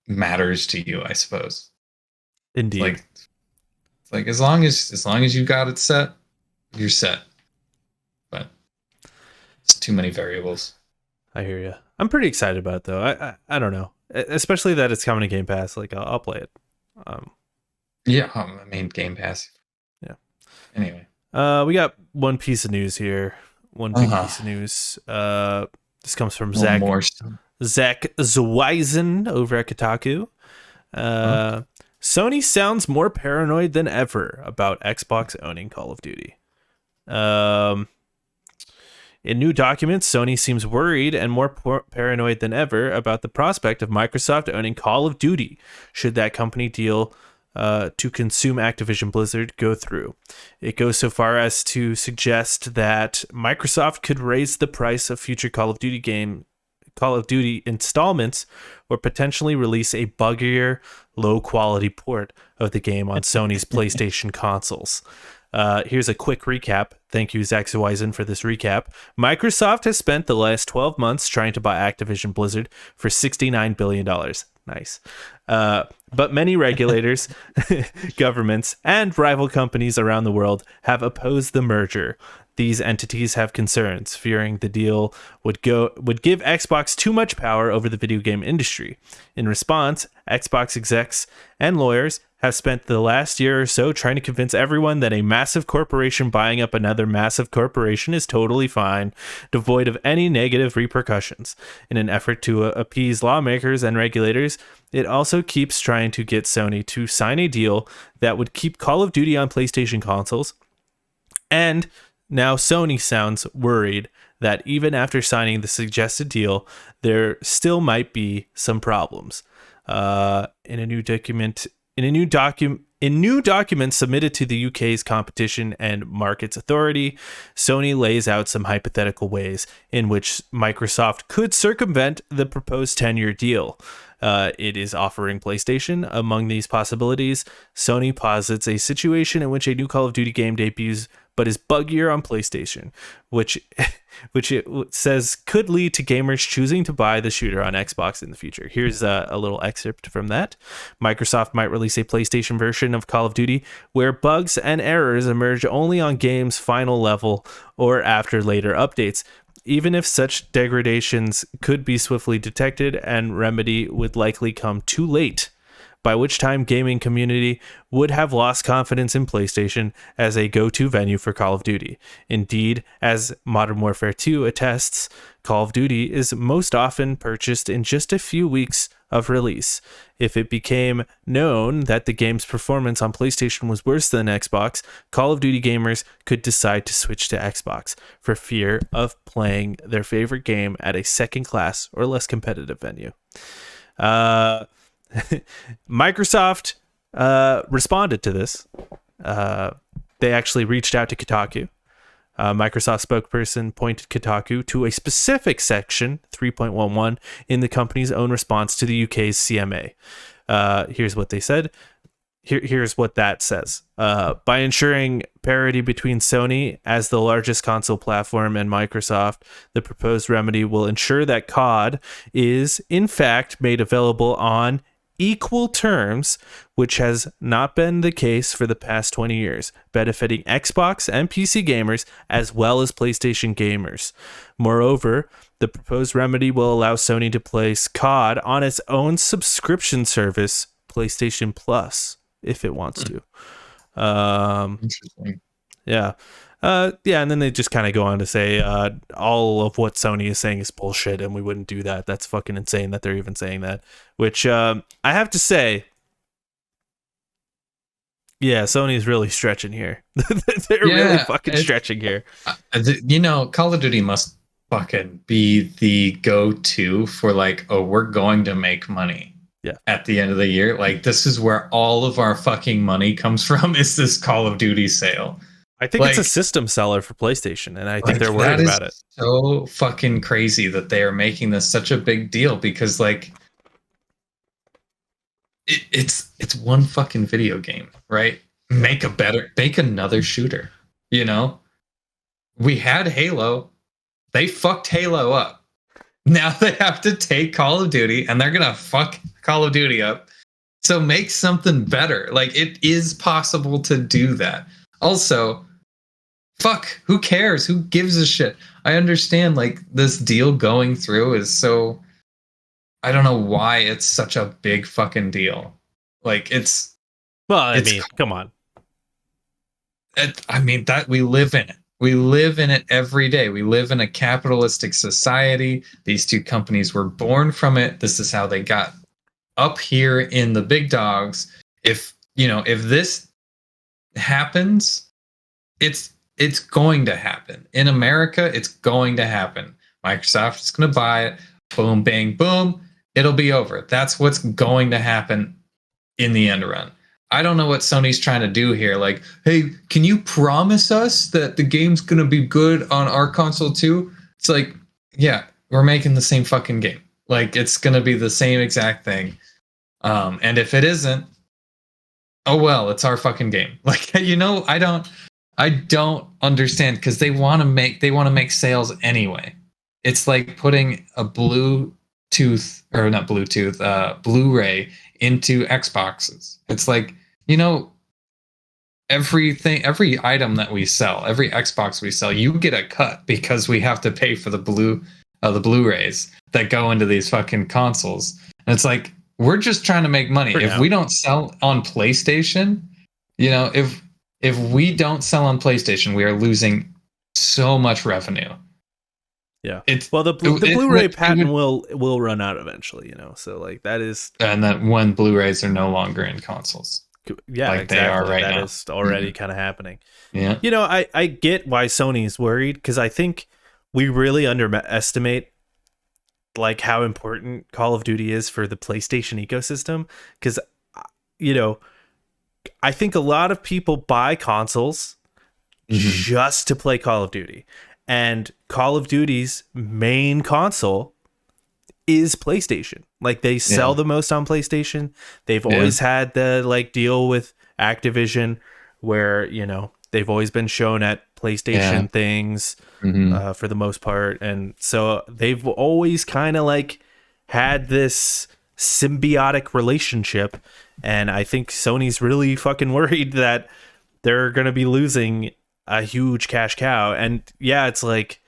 matters to you, I suppose. Indeed. It's Like as long as you got it set, you're set. But it's too many variables. I hear you. I'm pretty excited about it though. I don't know, especially that it's coming to Game Pass. Like I'll play it. Yeah, I mean Game Pass. Yeah. Anyway, we got one piece of news here. One big piece of news. This comes from Zach Zweisen over at Kotaku. Sony sounds more paranoid than ever about Xbox owning Call of Duty. In new documents, Sony seems worried and more paranoid than ever about the prospect of Microsoft owning Call of Duty should that company deal to consume Activision Blizzard go through. It goes so far as to suggest that Microsoft could raise the price of future Call of Duty installments or potentially release a buggier, low-quality port of the game on Sony's PlayStation consoles. Here's a quick recap. Thank you, Zach Zweisen, for this recap. Microsoft has spent the last 12 months trying to buy Activision Blizzard for $69 billion. Nice. But many regulators, governments, and rival companies around the world have opposed the merger. These entities have concerns, fearing the deal would give Xbox too much power over the video game industry. In response, Xbox execs and lawyers have spent the last year or so trying to convince everyone that a massive corporation buying up another massive corporation is totally fine, devoid of any negative repercussions. In an effort to appease lawmakers and regulators, it also keeps trying to get Sony to sign a deal that would keep Call of Duty on PlayStation consoles. And now Sony sounds worried that even after signing the suggested deal, there still might be some problems. In new documents submitted to the UK's Competition and Markets Authority, Sony lays out some hypothetical ways in which Microsoft could circumvent the proposed 10-year deal. It is offering PlayStation. Among these possibilities, Sony posits a situation in which a new Call of Duty game debuts but is buggier on PlayStation, which it says could lead to gamers choosing to buy the shooter on Xbox in the future. Here's a little excerpt from that. Microsoft might release a PlayStation version of Call of Duty where bugs and errors emerge only on game's final level or after later updates. Even if such degradations could be swiftly detected, and remedy would likely come too late, by which time gaming community would have lost confidence in PlayStation as a go-to venue for Call of Duty. Indeed, as Modern Warfare 2 attests, Call of Duty is most often purchased in just a few weeks of release. If it became known that the game's performance on PlayStation was worse than Xbox, Call of Duty gamers could decide to switch to Xbox for fear of playing their favorite game at a second-class or less competitive venue. Microsoft responded to this. They actually reached out to Kotaku. Microsoft spokesperson pointed Kotaku to a specific section, 3.11, in the company's own response to the UK's CMA. Here's what they said. Here's what that says. By ensuring parity between Sony as the largest console platform and Microsoft, the proposed remedy will ensure that COD is, in fact, made available on equal terms, which has not been the case for the past 20 years, benefiting Xbox and PC gamers as well as PlayStation gamers. Moreover, the proposed remedy will allow Sony to place COD on its own subscription service, PlayStation Plus, if it wants to. Interesting. Yeah. And then they just kind of go on to say all of what Sony is saying is bullshit, and we wouldn't do that. That's fucking insane that they're even saying that. Which I have to say, yeah, Sony's really stretching here. They're really fucking stretching here. Call of Duty must fucking be the go-to for like, oh, we're going to make money. Yeah. At the end of the year, like this is where all of our fucking money comes from. Is this Call of Duty sale? I think it's a system seller for PlayStation, and I think they're worried about it. So fucking crazy that they are making this such a big deal because, like, it's one fucking video game, right? Make another shooter. You know, we had Halo, they fucked Halo up. Now they have to take Call of Duty, and they're gonna fuck Call of Duty up. So make something better. Like, it is possible to do that. Also, fuck, who cares? Who gives a shit? I understand, like, this deal going through is so. I don't know why it's such a big fucking deal. Like, Well, I it's. mean, come on. I mean, that we live in it. We live in it every day. We live in a capitalistic society. These two companies were born from it. This is how they got up here in the big dogs. If this happens, it's going to happen. In America, it's going to happen. Microsoft is going to buy it. Boom, bang, boom. It'll be over. That's what's going to happen in the end run. I don't know what Sony's trying to do here. Like, hey, can you promise us that the game's going to be good on our console too? It's like, yeah, we're making the same fucking game. Like, it's going to be the same exact thing. And if it isn't, oh well, it's our fucking game. Like, I don't understand, because they want to make sales anyway. It's like putting a Blu-ray into Xboxes. It's like, every item that we sell, every Xbox we sell, you get a cut because we have to pay for the Blu-rays that go into these fucking consoles. And it's like, we're just trying to make money. If we don't sell on PlayStation, if we don't sell on PlayStation, we are losing so much revenue. Yeah. The Blu-ray patent will run out eventually, so like that is, and that when Blu-rays are no longer in consoles. Yeah, like exactly. They are right now. That is already kind of happening. Yeah. I get why Sony's worried, because I think we really underestimate like how important Call of Duty is for the PlayStation ecosystem. Because, I think a lot of people buy consoles just to play Call of Duty. And Call of Duty's main console is PlayStation. Like, they sell the most on PlayStation. They've always had the like deal with Activision where, they've always been shown at PlayStation things for the most part. And so they've always kind of like had this symbiotic relationship. And I think Sony's really fucking worried that they're going to be losing a huge cash cow. And yeah, it's like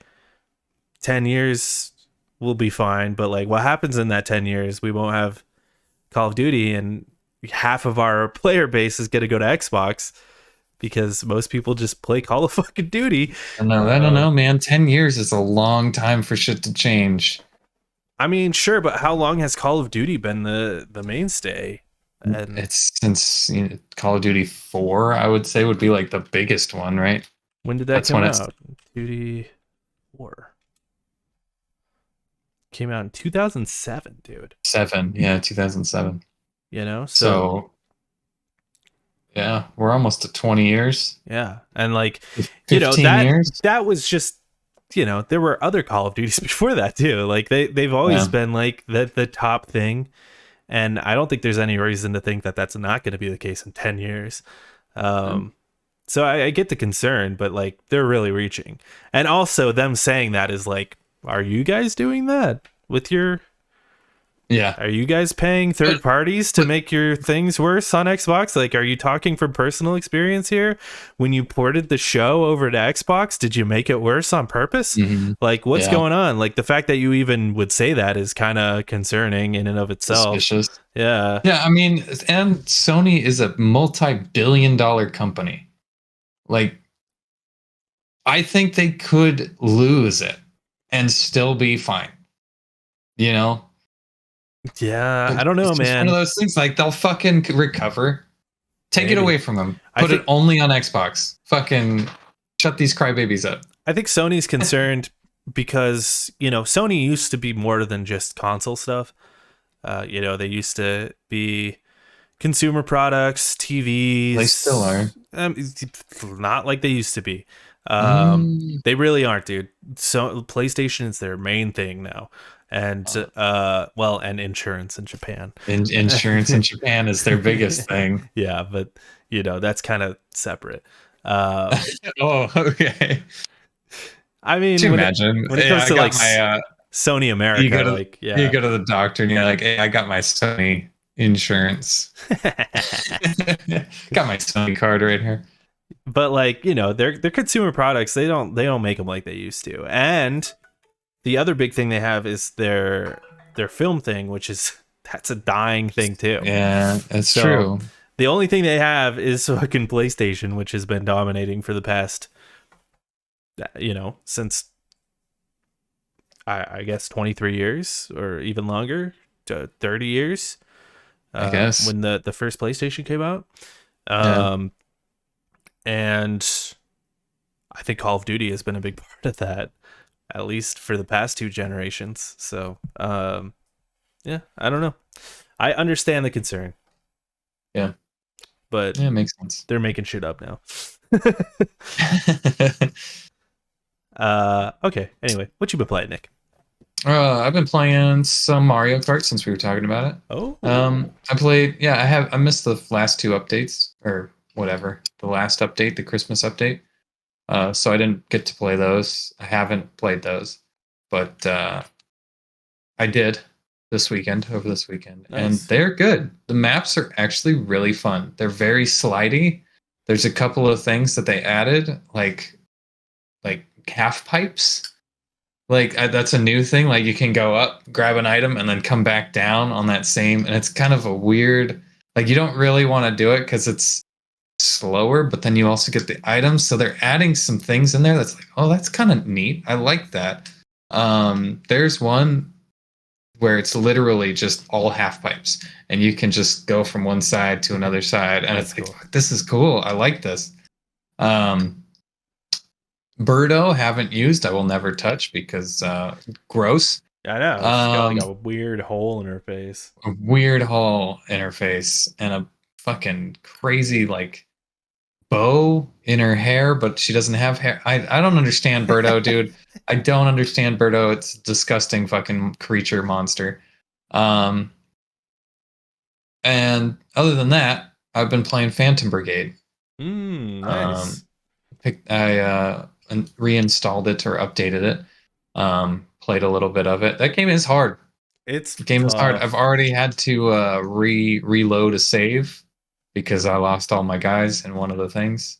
10 years will be fine, but like what happens in that 10 years? We won't have Call of Duty, and half of our player base is going to go to Xbox because most people just play Call of fucking Duty. I don't know, man. 10 years is a long time for shit to change. I mean, sure, but how long has Call of Duty been the mainstay? And it's since Call of Duty 4, I would say, would be like the biggest one, right? When did that come out? Duty 4 came out in 2007, dude. 2007. So yeah, we're almost to 20 years. Yeah, and like 15 years. That was just there were other Call of Duties before that too. Like they've always been like the top thing. And I don't think there's any reason to think that that's not going to be the case in 10 years. So I get the concern, but like they're really reaching. And also them saying that is like, are you guys doing that with your... Yeah. Are you guys paying third parties to make your things worse on Xbox? Like, are you talking from personal experience here? When you ported the show over to Xbox, did you make it worse on purpose? Like, what's going on? Like, the fact that you even would say that is kind of concerning in and of itself. Suspicious. Yeah. Yeah, I mean, and Sony is a multi-billion-dollar company. Like, I think they could lose it and still be fine. Yeah, I don't know, it's man. One of those things, like, they'll fucking recover. Take it away from them. Put it only on Xbox. Fucking shut these crybabies up. I think Sony's concerned because, Sony used to be more than just console stuff. They used to be consumer products, TVs. They still are. Not like they used to be. They really aren't, dude. So PlayStation is their main thing now. And and insurance in Japan. Insurance in Japan is their biggest thing. Yeah, but that's kind of separate. Okay. I mean, imagine when it comes to Sony America, you go to the doctor and you're like, hey, I got my Sony insurance. Got my Sony card right here. But like, they're consumer products. They don't make them like they used to. And the other big thing they have is their film thing, which is that's a dying thing too. Yeah, that's So true. the only thing they have is fucking PlayStation, which has been dominating for the past, since I guess 23 years or even longer, to 30 years. I guess. When the first PlayStation came out. Yeah. And I think Call of Duty has been a big part of that, at least for the past two generations. So, yeah, I don't know. I understand the concern. Yeah. But yeah, it makes sense. They're making shit up now. Okay. Anyway, what you been playing, Nick? I've been playing some Mario Kart since we were talking about it. Oh. I played. Yeah, I missed the last two updates or whatever. The last update, the Christmas update. So I didn't get to play those. I haven't played those, but I did over this weekend, Nice. and they're good. The maps are actually really fun. They're very slidey. There's a couple of things that they added, like half pipes. Like that's a new thing. Like you can go up, grab an item, and then come back down on that same. And it's kind of a weird. Like you don't really want to do it because it's slower, but then you also get the items. So they're adding some things in there that's like, oh, that's kind of neat. I like that. There's one where it's literally just all half pipes, and you can just go from one side to another side, and it's like, fuck, this is cool. I like this. Birdo haven't used. I will never touch because gross. I know. She's got like a weird hole in her face. A weird hole in her face and a fucking crazy like bow in her hair, but she doesn't have hair. I don't understand Birdo, dude. I don't understand Birdo. It's a disgusting fucking creature monster. And other than that, I've been playing Phantom Brigade. Nice. I reinstalled it or updated it. Played a little bit of it. That game is hard. The game is hard. I've already had to reload a save because I lost all my guys in one of the things.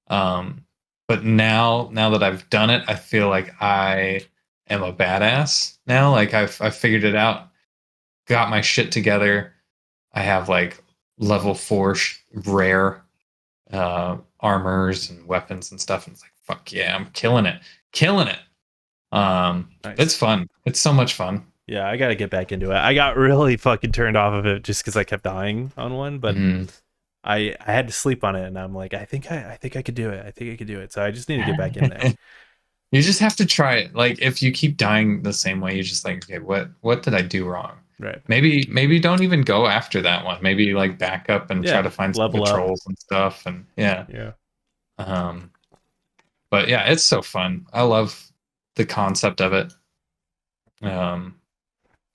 But now that I've done it, I feel like I am a badass now. Like I've figured it out, got my shit together. I have like level 4 rare armors and weapons and stuff, and it's like, fuck yeah, I'm killing it. Nice. It's fun. It's so much fun. Yeah, I gotta get back into it. I got really fucking turned off of it just because I kept dying on one, but I had to sleep on it, and I'm like, I think I could do it. So I just need to get back in there. You just have to try it. Like if you keep dying the same way, you're just like, okay, what did I do wrong? Right. Maybe don't even go after that one. Maybe like back up and try to find some patrols and stuff. And yeah. But yeah, it's so fun. I love the concept of it.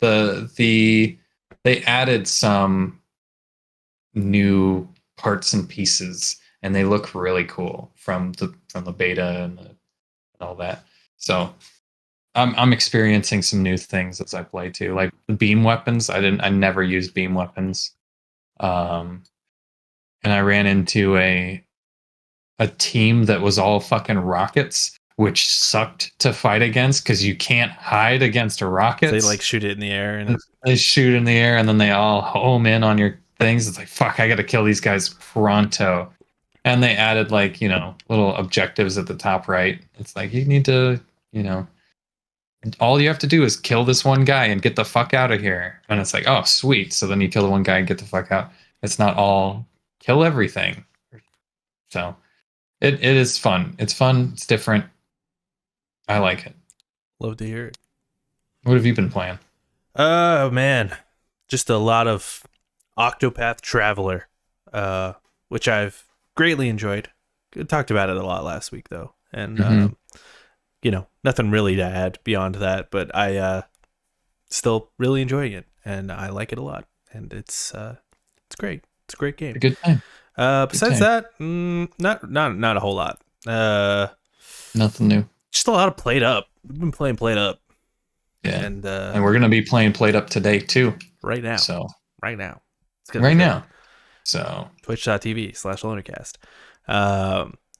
They added some new parts and pieces, and they look really cool from the beta and all that. So I'm experiencing some new things as I play too, like the beam weapons. I never used beam weapons, and I ran into a team that was all fucking rockets, which sucked to fight against because you can't hide against a rocket. They like shoot it in the air, and they shoot in the air, and then they all home in on your things. It's like, fuck, I got to kill these guys pronto. And they added like, little objectives at the top right. It's like, you need to, all you have to do is kill this one guy and get the fuck out of here. And it's like, oh, sweet. So then you kill the one guy and get the fuck out. It's not all kill everything. So it is fun. It's fun. It's different. I like it. Love to hear it. What have you been playing? Oh, man. Just a lot of Octopath Traveler, which I've greatly enjoyed. Talked about it a lot last week, though. And, nothing really to add beyond that. But I still really enjoying it. And I like it a lot. And it's great. It's a great game. A good time. Besides that, not a whole lot. Nothing new. Just a lot of Played Up. We've been playing Played Up. Yeah. And we're going to be playing Played Up today, too. Right now. So right now. It's gonna be right great. now. So Twitch.tv/lonercast.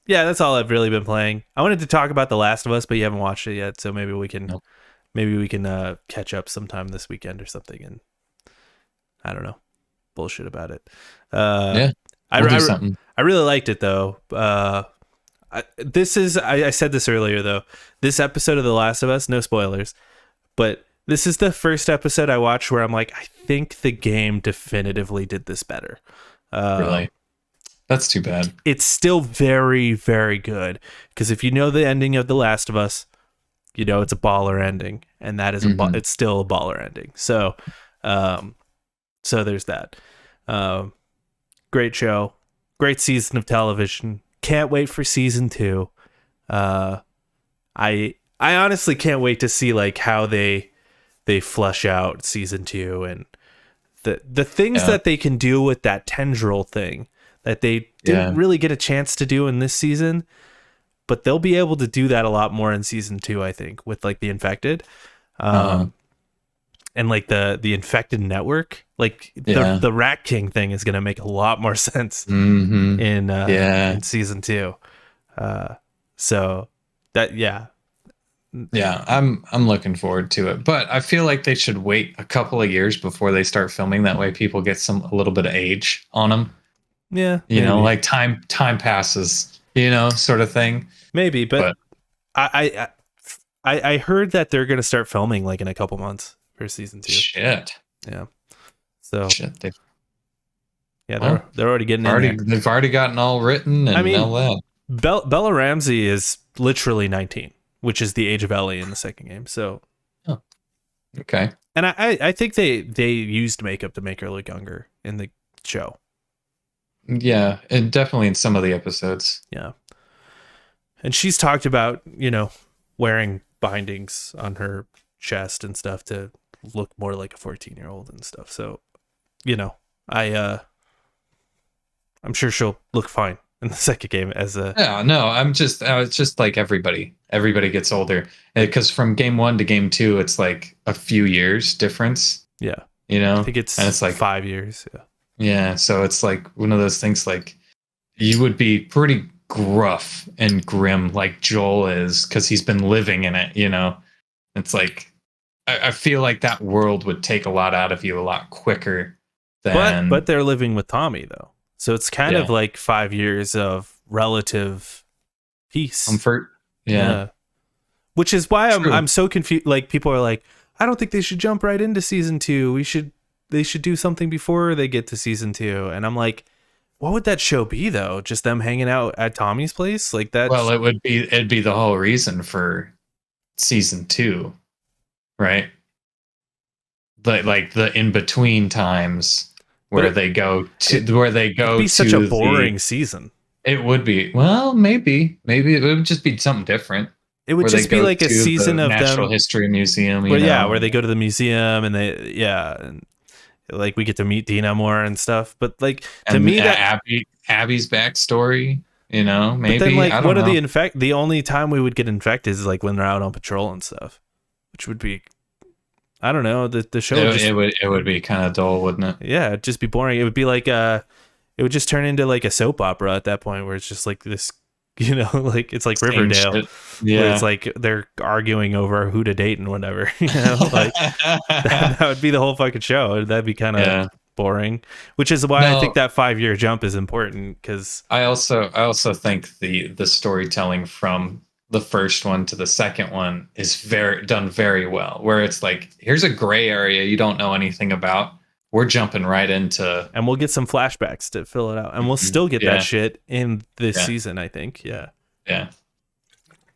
Yeah, that's all I've really been playing. I wanted to talk about The Last of Us, but you haven't watched it yet, so maybe we can Nope. catch up sometime this weekend or something, and I don't know, bullshit about it. yeah, I, we'll do I, something. I really liked it though. I said this earlier though. This episode of The Last of Us, no spoilers, but this is the first episode I watched where I'm like, I think the game definitively did this better. Really, that's too bad. It's still very, very good because if you know the ending of The Last of Us, you know it's a baller ending, and that is it's still a baller ending. So, so there's that. Great show, great season of television. Can't wait for season 2. I honestly can't wait to see like how they flush out season 2 and the things that they can do with that tendril thing that they didn't really get a chance to do in this season, but they'll be able to do that a lot more in season 2, I think, with like the infected. And like the infected network, like the Rat King thing is going to make a lot more sense in season 2. So that, I'm looking forward to it, but I feel like they should wait a couple of years before they start filming. That way people get a little bit of age on them. Yeah. You know, like time passes, you know, sort of thing. Maybe, but I heard that they're going to start filming like in a couple months for season 2. Shit. Yeah. So shit. They're already getting in there. They've already gotten all written and all that. Bella Ramsey is literally 19, which is the age of Ellie in the second game. So, okay. And I think they used makeup to make her look younger in the show. Yeah, and definitely in some of the episodes. Yeah. And she's talked about, you know, wearing bindings on her chest and stuff to look more like a 14-year-old and stuff. So, you know, I'm sure she'll look fine in the second game as a... Yeah, no, it's just like everybody gets older, because from game 1 to game 2, it's like a few years difference. Yeah. You know, I think it's like 5 years. Yeah. Yeah. So it's like one of those things, like you would be pretty gruff and grim like Joel is, because he's been living in it, you know. It's like I feel like that world would take a lot out of you a lot quicker than... But they're living with Tommy though. So it's kind of like 5 years of relative peace. Comfort. Yeah. Which is why I'm so confused. Like people are like, I don't think they should jump right into season 2. They should do something before they get to season 2. And I'm like, what would that show be though? Just them hanging out at Tommy's place? Like that? Well, it'd be the whole reason for season 2, right? Like the in between times where they go to it'd be such a boring season. It would be. Well, maybe it would just be something different. It would just be like a season of Natural History Museum. Where they go to the museum and and like we get to meet Dina more and stuff. But like to me, that Abby's backstory, you know, maybe. But then, like, I don't know. the only time we would get infected is like when they're out on patrol and stuff, which would be, I don't know, the show. It would be kind of dull, wouldn't it? Yeah, it'd just be boring. It would be like it would just turn into like a soap opera at that point, where it's just like this, you know, like it's like Riverdale. Yeah, where it's like they're arguing over who to date and whatever. You know, like that would be the whole fucking show. That'd be kind of boring. Which is why I think that 5-year jump is important, because I also think the storytelling from the first one to the second one is done very well. Where it's like, here's a gray area you don't know anything about. We're jumping right into, and we'll get some flashbacks to fill it out, and we'll still get that shit in this season, I think. Yeah.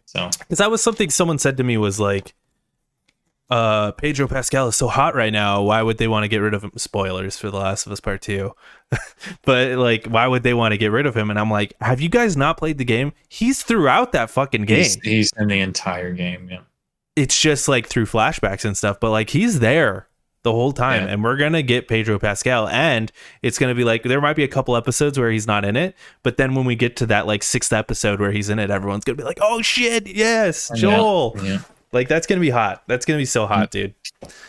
So, because that was something someone said to me, was like, Pedro Pascal is so hot right now. Why would they want to get rid of him? Spoilers for The Last of Us Part 2. But like, why would they want to get rid of him? And I'm like, have you guys not played the game? He's throughout that fucking game. He's in the entire game. Yeah. It's just like through flashbacks and stuff, but like he's there the whole time, and we're gonna get Pedro Pascal, and it's gonna be like, there might be a couple episodes where he's not in it, but then when we get to that like 6th episode where he's in it, everyone's gonna be like, oh shit, yes, Joel. Like that's gonna be hot. That's gonna be so hot, dude.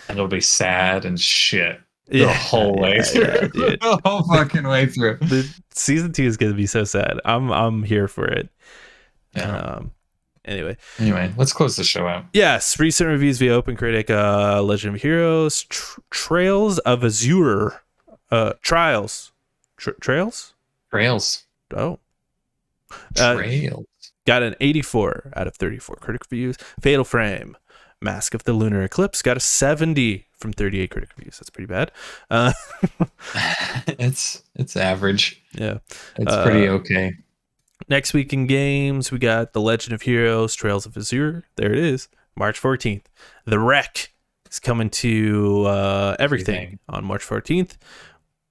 And it'll be sad and shit. the Yeah, whole way through. yeah, dude. The whole fucking way through. The season 2 is gonna be so sad. I'm here for it. Yeah. Anyway, Let's close the show out. yes, recent reviews via Open Critic, Legend of Heroes, Trails of Azure, Trials. Trails? Trails. Oh. Trails. Got an 84 out of 34 critic reviews. Fatal Frame, Mask of the Lunar Eclipse, got a 70 from 38 critic reviews. That's pretty bad. It's average. Yeah. It's pretty okay. Next week in games, we got The Legend of Heroes, Trails of Azure. There it is, March 14th. The Wreck is coming to everything on March 14th.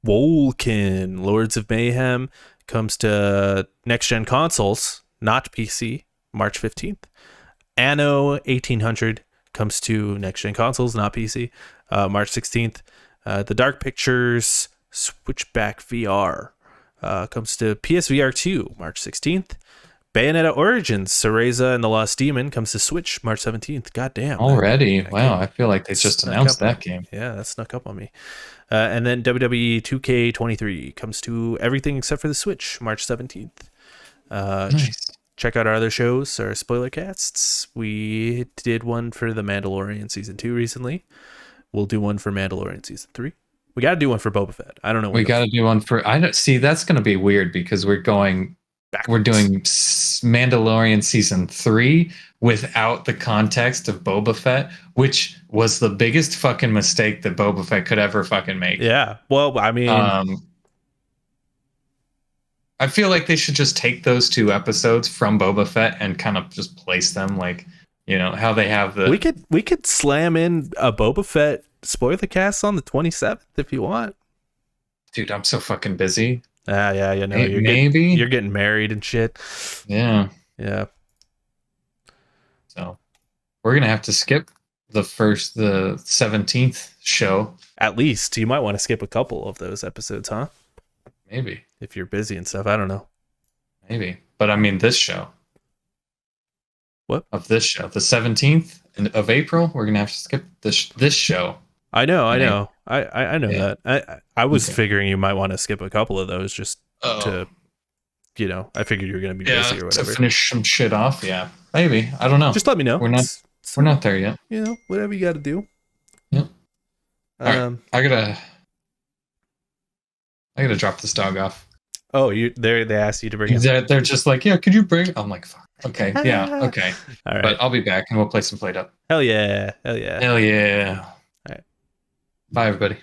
Wolkin, Lords of Mayhem, comes to next-gen consoles, not PC, March 15th. Anno 1800 comes to next-gen consoles, not PC, March 16th. The Dark Pictures Switchback VR comes to PSVR 2, March 16th. Bayonetta Origins, Cereza and the Lost Demon comes to Switch, March 17th. God damn. Already? Wow, I feel like they just announced that game. Yeah, that snuck up on me. And then WWE 2K23 comes to everything except for the Switch, March 17th. Nice. Check out our other shows, our spoiler casts. We did one for The Mandalorian Season 2 recently. We'll do one for Mandalorian Season 3. We got to do one for Boba Fett. I don't know. We got to do one for... I don't see. That's going to be weird because we're doing Mandalorian Season 3 without the context of Boba Fett, which was the biggest fucking mistake that Boba Fett could ever fucking make. Yeah. Well, I mean... I feel like they should just take those 2 episodes from Boba Fett and kind of just place them like, how they have the... We could slam in a Boba Fett spoiler cast on the 27th if you want. Dude, I'm so fucking busy. Yeah, you're getting married and shit. Yeah. So we're gonna have to skip the 17th show. At least you might want to skip a couple of those episodes, huh? Maybe if you're busy and stuff. I don't know. Maybe, but I mean this show. What of this show? The 17th of April. We're gonna have to skip this show. I know. I know that. I was figuring you might want to skip a couple of those just to, I figured you were going to be busy or whatever. To finish some shit off. Yeah, maybe. I don't know. Just let me know. We're not there yet. Whatever you got to do. Yep. Right. I gotta drop this dog off. Oh, they asked you to bring it. They're just like, yeah, could you bring? I'm like, fuck. Okay, yeah, okay. All right. But I'll be back and we'll play some Played Up. Hell yeah. Hell yeah. All right. Bye, everybody.